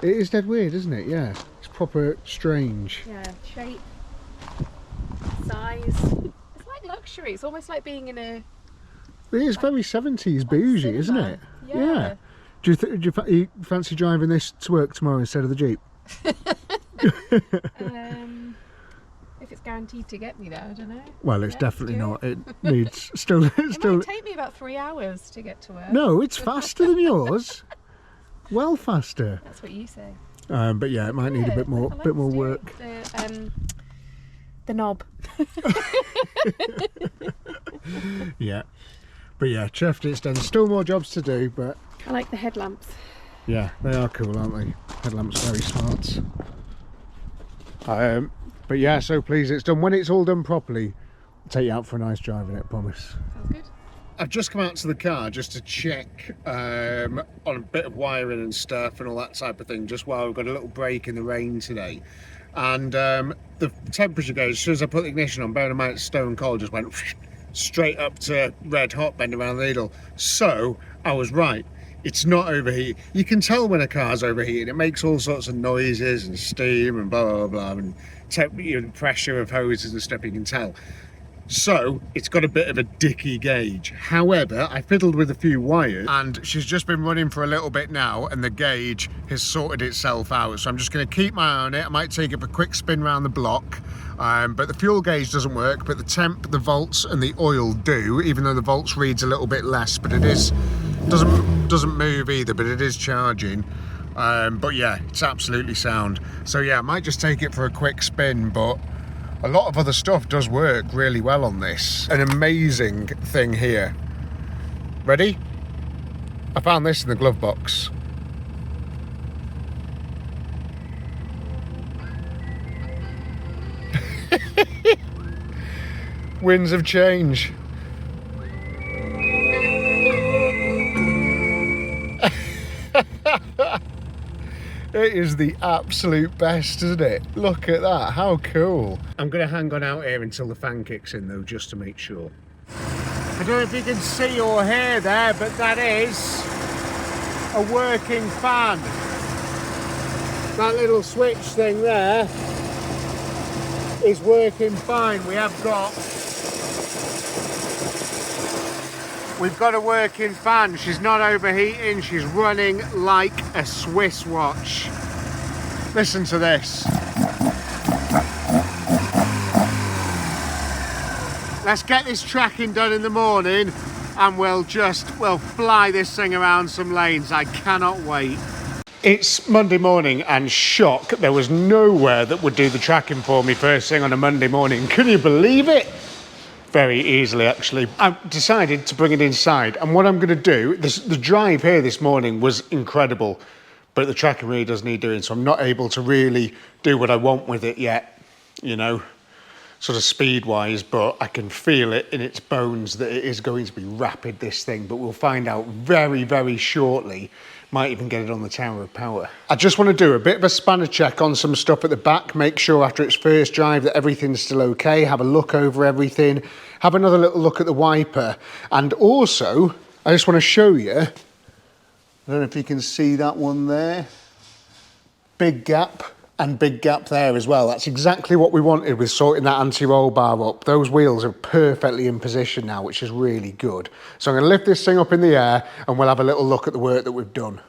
It is dead weird, isn't it? Yeah. It's proper strange. Yeah, shape, size. It's like luxury. It's almost like being in a... It is very 70s bougie, cinema, isn't it? Yeah. Do you fancy driving this to work tomorrow instead of the Jeep? If if it's guaranteed to get me there. I don't know. Well, it's Yeah, definitely do not. It needs still. It might take me about 3 hours to get to work. No, it's faster than yours. Well, faster. That's what you say. But yeah, it might need a bit more, I like bit more the work. steering, the knob. Yeah, but yeah, chuffed it's done. Still more jobs to do, but I like the headlamps. yeah, they are cool, aren't they? Headlamps very smart. But yeah, so pleased it's done. When it's all done properly, I'll take you out for a nice drive in it, promise. Sounds good. I've just come out to the car just to check on a bit of wiring and stuff and all that type of thing, just while we've got a little break in the rain today. And the temperature gauge, as soon as I put the ignition on, bearing in mind it's stone cold, just went straight up to red hot, bend around the needle. So I was right. It's not overheating. You can tell when a car's overheating. It makes all sorts of noises and steam and blah, blah, blah, and temperature and pressure of hoses and stuff, you can tell. So it's got a bit of a dicky gauge. However, I fiddled with a few wires and she's just been running for a little bit now and the gauge has sorted itself out. So I'm just going to keep my eye on it. I might take it for a quick spin around the block. But the fuel gauge doesn't work, but the temp, the volts and the oil do, even though the volts reads a little bit less, but it is doesn't move either, but it is charging. But yeah, it's absolutely sound. So yeah, I might just take it for a quick spin, but a lot of other stuff does work really well on this. An amazing thing here. Ready? I found this in the glove box. Winds of change. It is the absolute best, isn't it? Look at that, how cool. I'm going to hang on out here until the fan kicks in though, just to make sure. I don't know if you can see or hear there, but that is a working fan. That little switch thing there is working fine. We've got a working fan. She's not overheating. She's running like a Swiss watch. Listen to this. Let's get this tracking done in the morning and we'll fly this thing around some lanes. I cannot wait. It's Monday morning and shock, there was nowhere that would do the tracking for me first thing on a Monday morning. Can you believe it? Very easily, actually. I've decided to bring it inside, and what I'm going to do, the drive here this morning was incredible, but the tracking really does need doing, so I'm not able to really do what I want with it yet, you know, sort of speed-wise, but I can feel it in its bones that it is going to be rapid, this thing, but we'll find out very, very shortly. Might even get it on the Tower of Power. I just want to do a bit of a spanner check on some stuff at the back, make sure after its first drive that everything's still okay, have a look over everything, have another little look at the wiper, and also, I just want to show you, I don't know if you can see that one there, big gap, and big gap there as well. That's exactly what we wanted with sorting that anti-roll bar up. Those wheels are perfectly in position now, which is really good. So I'm going to lift this thing up in the air and we'll have a little look at the work that we've done.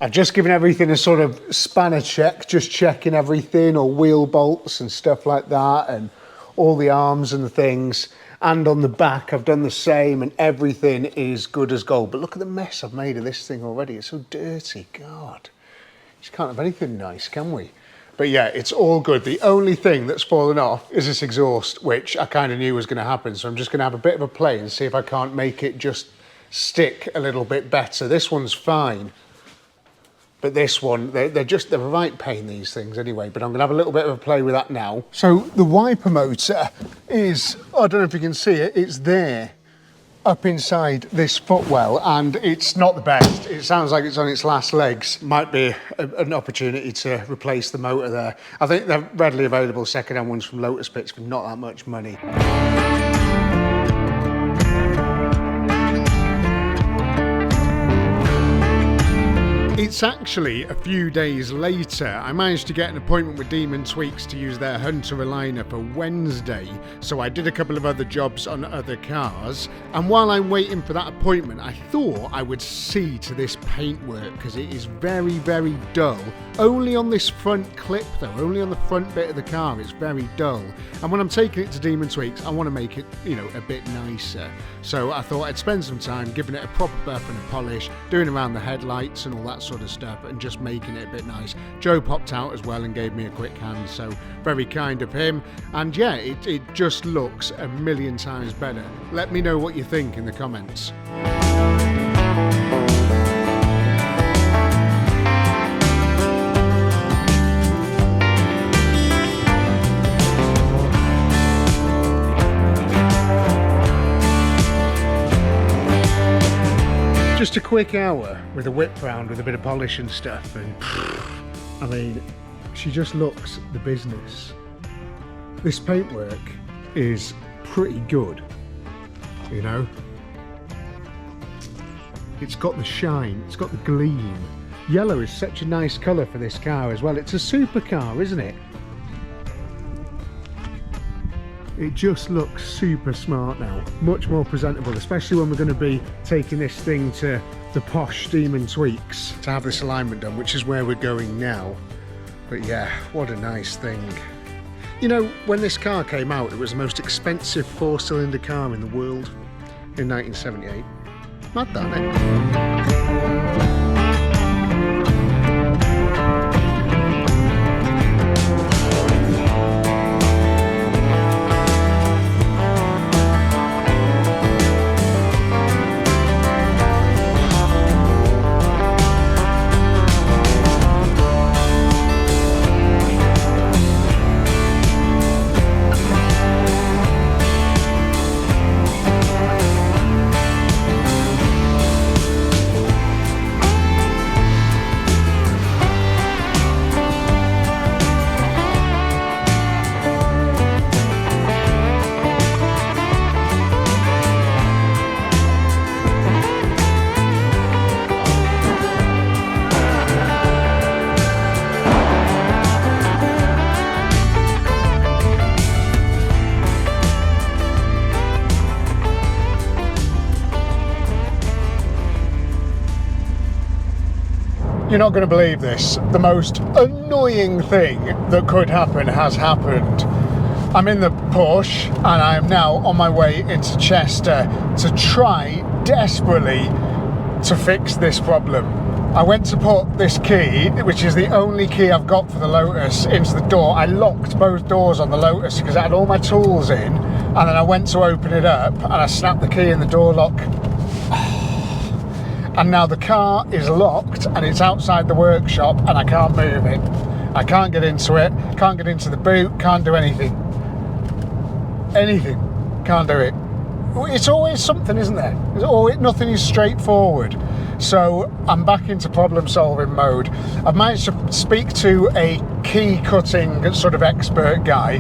I've just given everything a sort of spanner check, just checking everything, or wheel bolts and stuff like that, and all the arms and the things. And on the back, I've done the same, and everything is good as gold. But look at the mess I've made of this thing already. It's so dirty, God. Just can't have anything nice, can we? But yeah, it's all good. The only thing that's fallen off is this exhaust, which I kind of knew was going to happen. So I'm just going to have a bit of a play and see if I can't make it just stick a little bit better. This one's fine. But this one, they're a right pain, these things anyway, but I'm going to have a little bit of a play with that now. So the wiper motor is, I don't know if you can see it, it's there, up inside this footwell, and it's not the best. It sounds like it's on its last legs. Might be an opportunity to replace the motor there. I think they're readily available second-hand ones from Lotus Pits for not that much money. It's actually a few days later. I managed to get an appointment with Demon Tweaks to use their Hunter aligner for Wednesday, so I did a couple of other jobs on other cars, and while I'm waiting for that appointment I thought I would see to this paintwork because it is very, very dull. Only on this front clip though, only on the front bit of the car it's very dull, and when I'm taking it to Demon Tweaks I want to make it, you know, a bit nicer. So I thought I'd spend some time giving it a proper buff and a polish, doing around the headlights and all that sort of stuff, and just making it a bit nice. Joe popped out as well and gave me a quick hand, so very kind of him. And yeah, it just looks a million times better. Let me know what you think in the comments. Just a quick hour with a whip round with a bit of polish and stuff, and I mean, she just looks the business. This paintwork is pretty good, you know. It's got the shine, it's got the gleam. Yellow is such a nice colour for this car as well. It's a supercar, isn't it? It just looks super smart now, much more presentable, especially when we're going to be taking this thing to the posh Demon Tweaks to have this alignment done, which is where we're going now. But yeah, what a nice thing. You know, when this car came out, it was the most expensive 4-cylinder car in the world in 1978. Mad that, eh? You're not going to believe this. The most annoying thing that could happen has happened. I'm in the Porsche and I am now on my way into Chester to try desperately to fix this problem. I went to put this key, which is the only key I've got for the Lotus, into the door. I locked both doors on the Lotus because I had all my tools in, and then I went to open it up and I snapped the key in the door lock. And now the car is locked and it's outside the workshop and I can't move it. I can't get into it, can't get into the boot, can't do anything. Anything, can't do it. It's always something, isn't there? It's always, nothing is straightforward. So I'm back into problem solving mode. I've managed to speak to a key cutting sort of expert guy,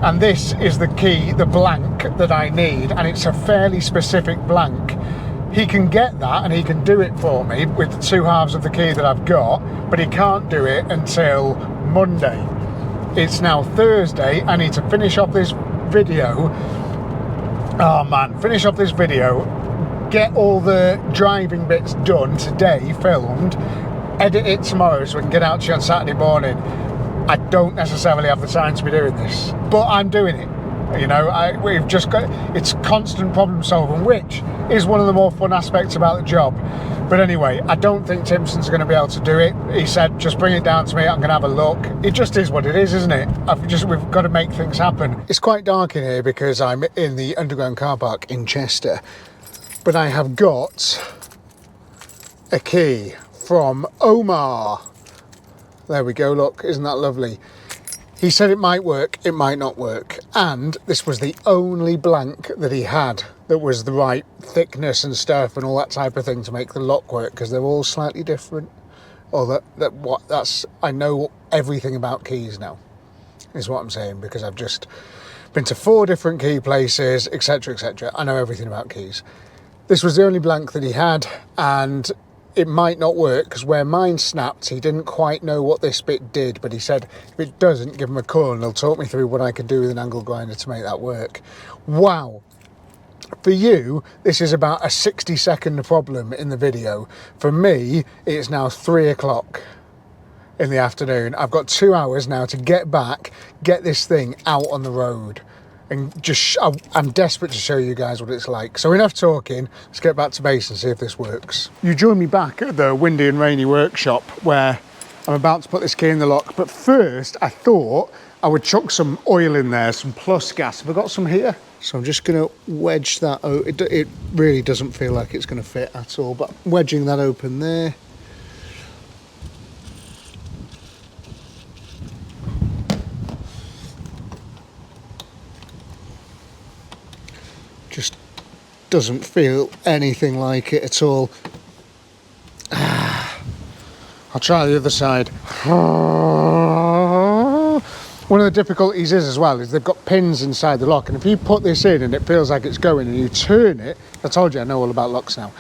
and this is the key, the blank that I need, and it's a fairly specific blank. He can get that and he can do it for me with the 2 halves of the key that I've got, but he can't do it until Monday. It's now Thursday. I need to finish off this video. Oh man, finish off this video, get all the driving bits done today, filmed, edit it tomorrow so we can get out to you on Saturday morning. I don't necessarily have the time to be doing this, but I'm doing it. You know, we've just got, it's constant problem solving, which is one of the more fun aspects about the job. But anyway, I don't think Timson's going to be able to do it. He said, just bring it down to me, I'm going to have a look. It just is what it is, isn't it? We've got to make things happen. It's quite dark in here because I'm in the underground car park in Chester, but I have got a key from Omar. There we go, look, isn't that lovely? He said it might work, it might not work, and this was the only blank that he had that was the right thickness and stuff and all that type of thing to make the lock work, because they're all slightly different. Or I know everything about keys now, is what I'm saying, because I've just been to 4 different key places, etc, etc. I know everything about keys. This was the only blank that he had, and it might not work, because where mine snapped, he didn't quite know what this bit did, but he said if it doesn't, give him a call and he'll talk me through what I can do with an angle grinder to make that work. Wow. For you, this is about a 60-second problem in the video. For me, it's now 3 o'clock in the afternoon. I've got 2 hours now to get back, get this thing out on the road, and just I'm desperate to show you guys what it's like. So enough talking, let's get back to base and see if this works. You join me back at the windy and rainy workshop where I'm about to put this key in the lock, but first I thought I would chuck some oil in there, some plus gas. Have I got some here? So I'm just going to wedge that. It really doesn't feel like it's going to fit at all, but wedging that open there. Just doesn't feel anything like it at all. I'll try the other side. One of the difficulties is as well is they've got pins inside the lock, and if you put this in and it feels like it's going and you turn it, I told you I know all about locks now,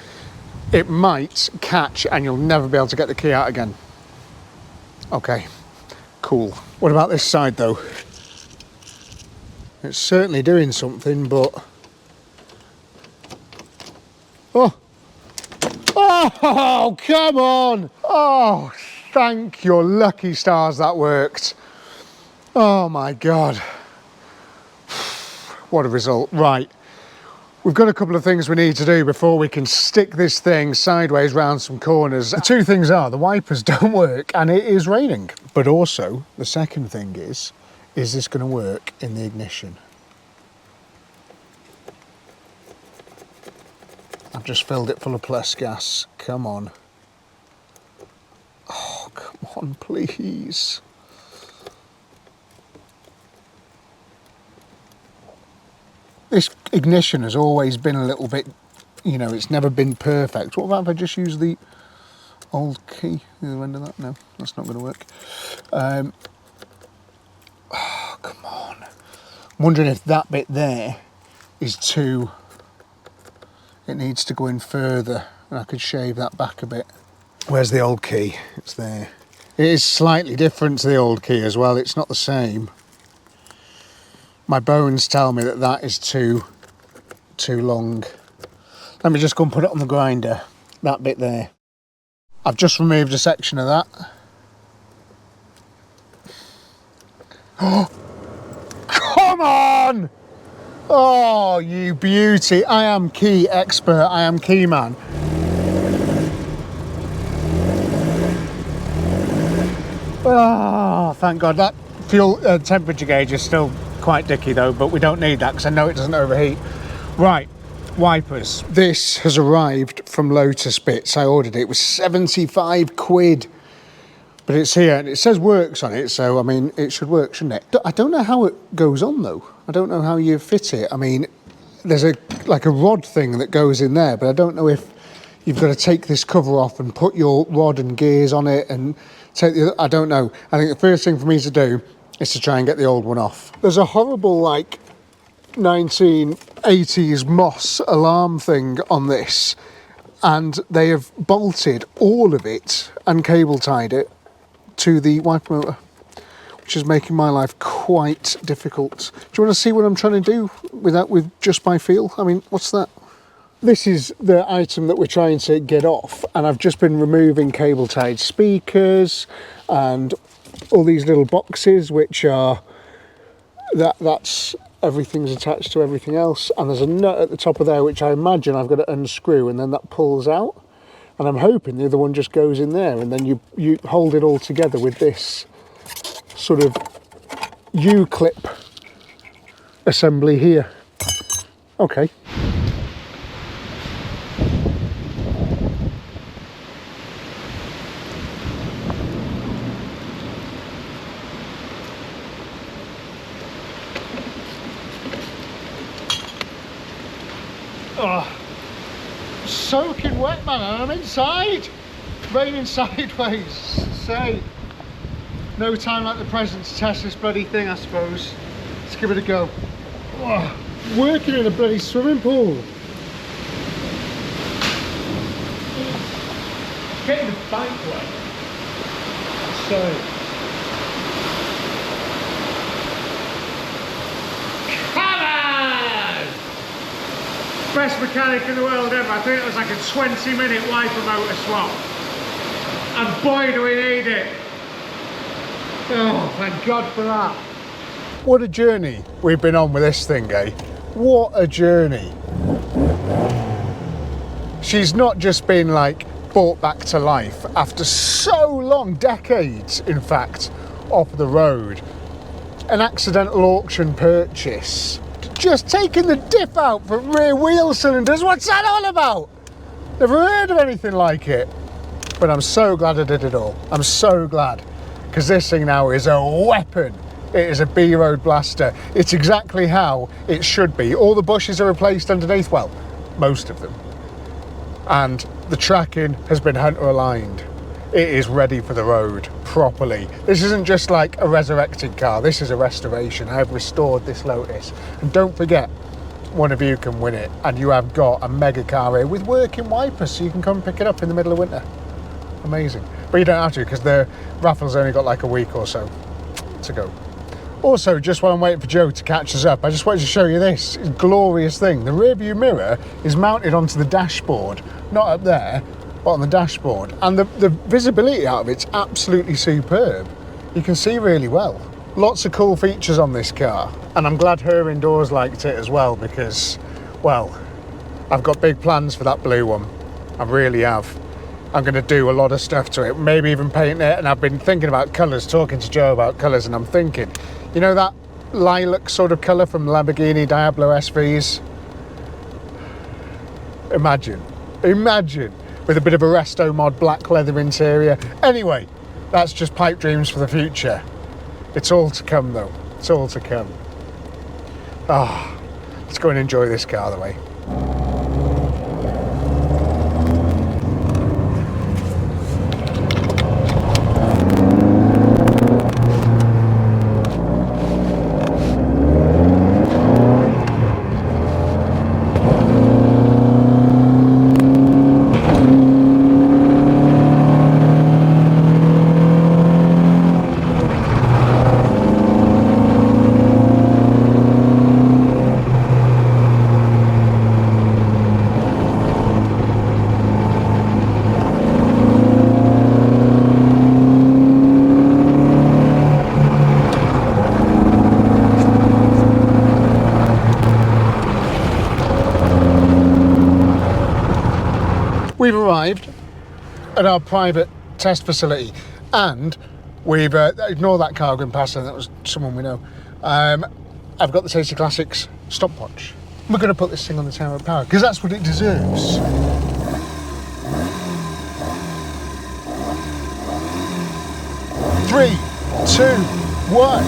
it might catch and you'll never be able to get the key out again. Okay, cool. What about this side though? It's certainly doing something, but oh, come on! Oh, thank your lucky stars that worked. Oh my God. What a result. Right. We've got a couple of things we need to do before we can stick this thing sideways round some corners. The two things are the wipers don't work and it is raining. But also, the second thing is this going to work in the ignition? I've just filled it full of plus gas. Come on. Oh, come on, please. This ignition has always been a little bit, you know, it's never been perfect. What about if I just use the old key? The other end of that? No, that's not going to work. Oh, come on. I'm wondering if that bit there is too... It needs to go in further, and I could shave that back a bit. Where's the old key? It's there. It is slightly different to the old key as well. It's not the same. My bones tell me that that is too long. Let me just go and put it on the grinder, that bit there. I've just removed a section of that. Oh, come on! Oh, you beauty. I am key expert. I am key man. Oh, thank God. That fuel temperature gauge is still quite dicky though, but we don't need that because I know it doesn't overheat. Right, wipers. This has arrived from Lotus Bits. I ordered it. It was 75 quid. But it's here and it says works on it, so I mean it should work, shouldn't it? I don't know how it goes on though. I don't know how you fit it. I mean, there's a rod thing that goes in there, but I don't know if you've got to take this cover off and put your rod and gears on it and take the... I don't know. I think the first thing for me to do is to try and get the old one off. There's a horrible like 1980s Moss alarm thing on this, and they have bolted all of it and cable tied it to the wiper motor, which is making my life quite difficult. Do you want to see what I'm trying to do with just my feel? I mean, what's that? This is the item that we're trying to get off, and I've just been removing cable tied speakers and all these little boxes, which are that's everything's attached to everything else, and there's a nut at the top of there which I imagine I've got to unscrew, and then that pulls out. And I'm hoping the other one just goes in there, and then you hold it all together with this sort of U-clip assembly here. Okay. Oh. Soaking wet, man, and I'm inside, raining sideways. Say, no time like the present to test this bloody thing, I suppose. Let's give it a go. Oh, working in a bloody swimming pool. getting the bike wet. So. Come on! Best mechanic in the world ever. I think it was like a 20-minute wiper motor swap. And boy do we need it. Oh, thank God for that. What a journey we've been on with this thing, eh? What a journey. She's not just been like brought back to life after so long, decades in fact, off the road. An accidental auction purchase. Just taking the diff out from rear wheel cylinders. What's that all about? Never heard of anything like it. But I'm so glad I did it all. I'm so glad. Because this thing now is a weapon. It is a B-road blaster. It's exactly how it should be. All the bushes are replaced underneath, well, most of them. And the tracking has been hunter aligned. It is ready for the road properly. This isn't just like a resurrected car, this is a restoration. I've restored this Lotus. And don't forget, one of you can win it, and you have got a mega car here with working wipers, so you can come pick it up in the middle of winter. Amazing. But you don't have to, because the raffle's only got like a week or so to go. Also, just while I'm waiting for Joe to catch us up, I just wanted to show you this glorious thing. The rear view mirror is mounted onto the dashboard, not up there, but on the dashboard. And the visibility out of it's absolutely superb. You can see really well. Lots of cool features on this car. And I'm glad her indoors liked it as well, because, well, I've got big plans for that blue one. I really have. I'm going to do a lot of stuff to it, maybe even paint it. And I've been thinking about colours, talking to Joe about colours, and I'm thinking, you know that lilac sort of colour from Lamborghini Diablo SVs? Imagine with a bit of a resto mod black leather interior. Anyway, that's just pipe dreams for the future. It's all to come though. It's all to come. Ah, let's go and enjoy this car the way. We've arrived at our private test facility, and we've ignore that car going past, and that was someone we know. I've got the Tasty Classics stopwatch. We're going to put this thing on the Tower of Power because that's what it deserves. Three, two, one.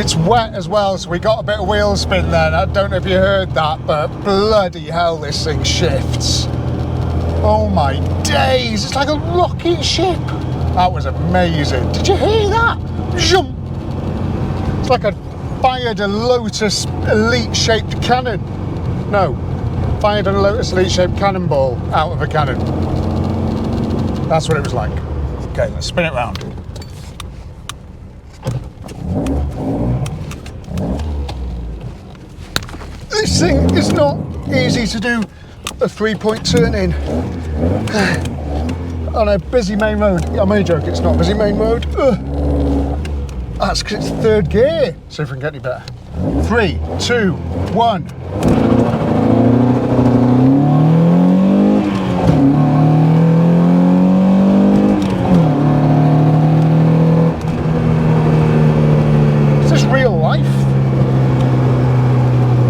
It's wet as well, so we got a bit of wheel spin then. I don't know if you heard that, but bloody hell, this thing shifts. Oh my days, it's like a rocket ship. That was amazing. Did you hear that? Zoom. It's like I fired a Lotus Elite-shaped cannon. No, fired a Lotus Elite-shaped cannonball out of a cannon. That's what it was like. Okay, let's spin it round. This thing is not easy to do a 3-point turn in on a busy main road. I'm only joking, it's not busy main road. That's because it's third gear. See if we can get any better. 3, 2, 1. Is this real life?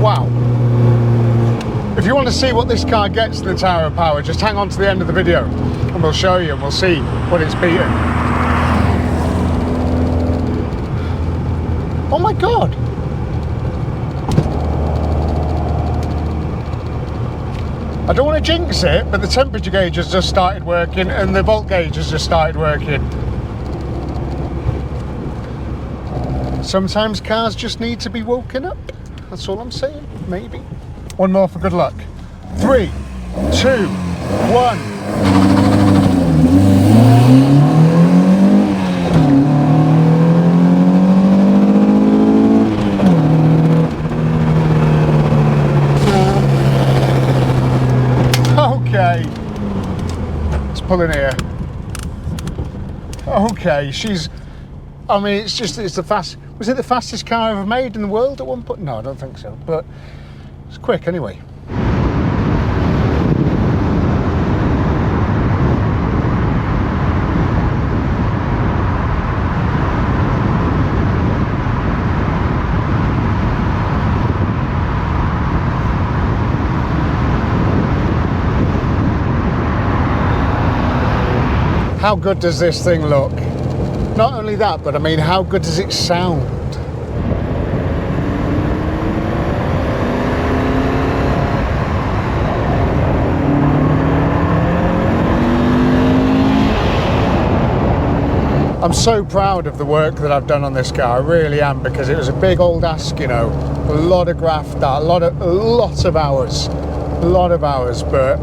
Wow. If you want to see what this car gets in the Tower of Power, just hang on to the end of the video and we'll show you and we'll see what it's beating. Oh my God. I don't want to jinx it, but the temperature gauge has just started working and the volt gauge has just started working. Sometimes cars just need to be woken up. That's all I'm saying, maybe. One more for good luck. 3, 2, 1. Okay, let's pull in here. Okay, I mean, it's the was it the fastest car ever made in the world at one point? No, I don't think so, but it's quick anyway. How good does this thing look? Not only that, but I mean, how good does it sound? I'm so proud of the work that I've done on this car, I really am, because it was a big old ask, you know, a lot of graft, a lot of hours, but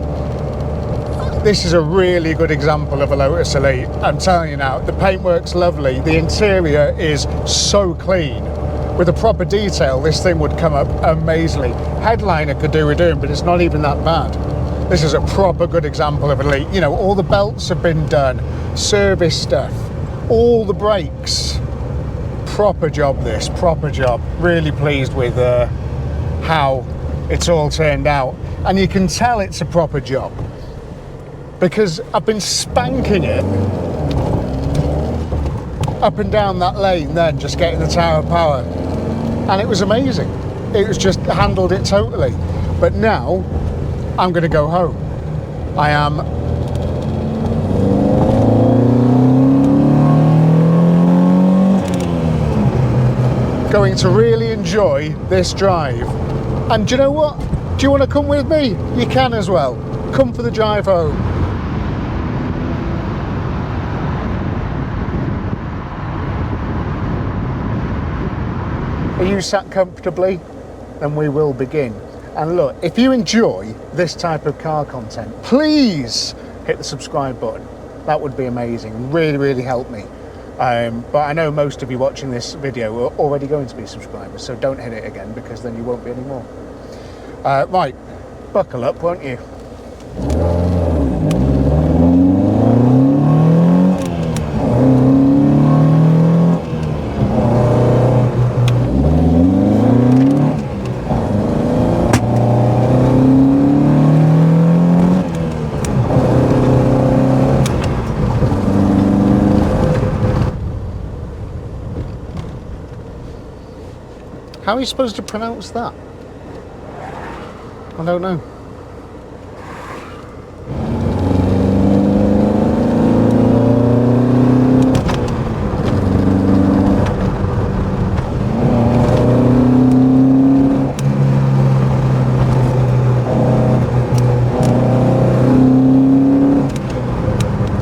this is a really good example of a Lotus Elite. I'm telling you now, the paintwork's lovely, the interior is so clean. With a proper detail, this thing would come up amazingly. Headliner could do with doing, but it's not even that bad. This is a proper good example of Elite. You know, all the belts have been done, service stuff, all the brakes. Proper job this, proper job. Really pleased with how it's all turned out. And you can tell it's a proper job, because I've been spanking it up and down that lane then, just getting the tower of power, and it was amazing. It was just handled it totally. But now I'm going to go home. I am going to really enjoy this drive. And do you know what? Do you want to come with me? You can as well. Come for the drive home. Are you sat comfortably? Then we will begin. And look, if you enjoy this type of car content, please hit the subscribe button. That would be amazing. Really, really help me. But I know most of you watching this video are already going to be subscribers, so don't hit it again, because then you won't be anymore. Right, buckle up, won't you? How are you supposed to pronounce that? I don't know.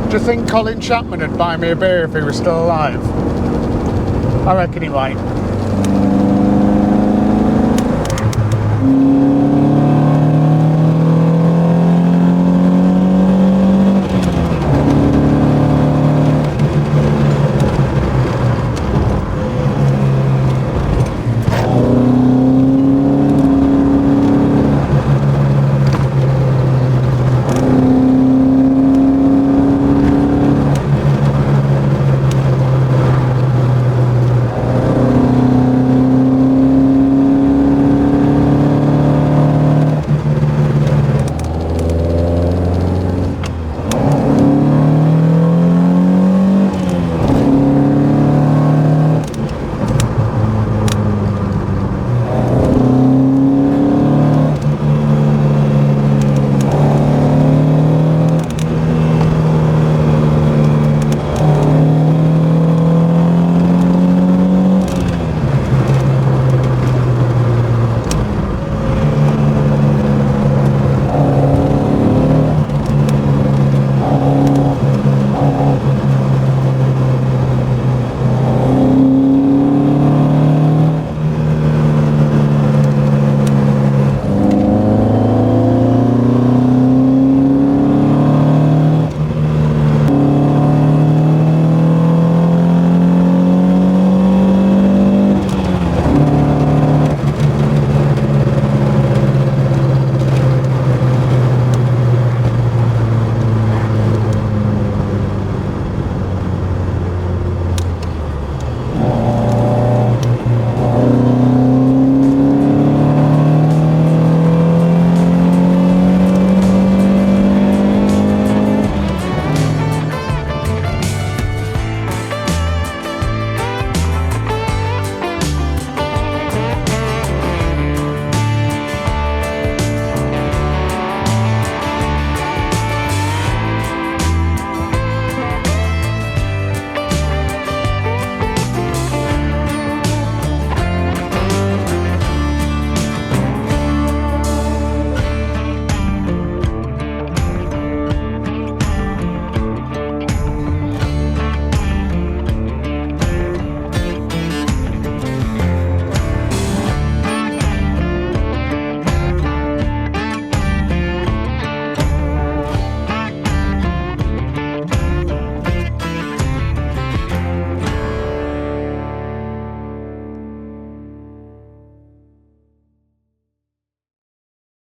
Do you think Colin Chapman would buy me a beer if he was still alive? I reckon he might.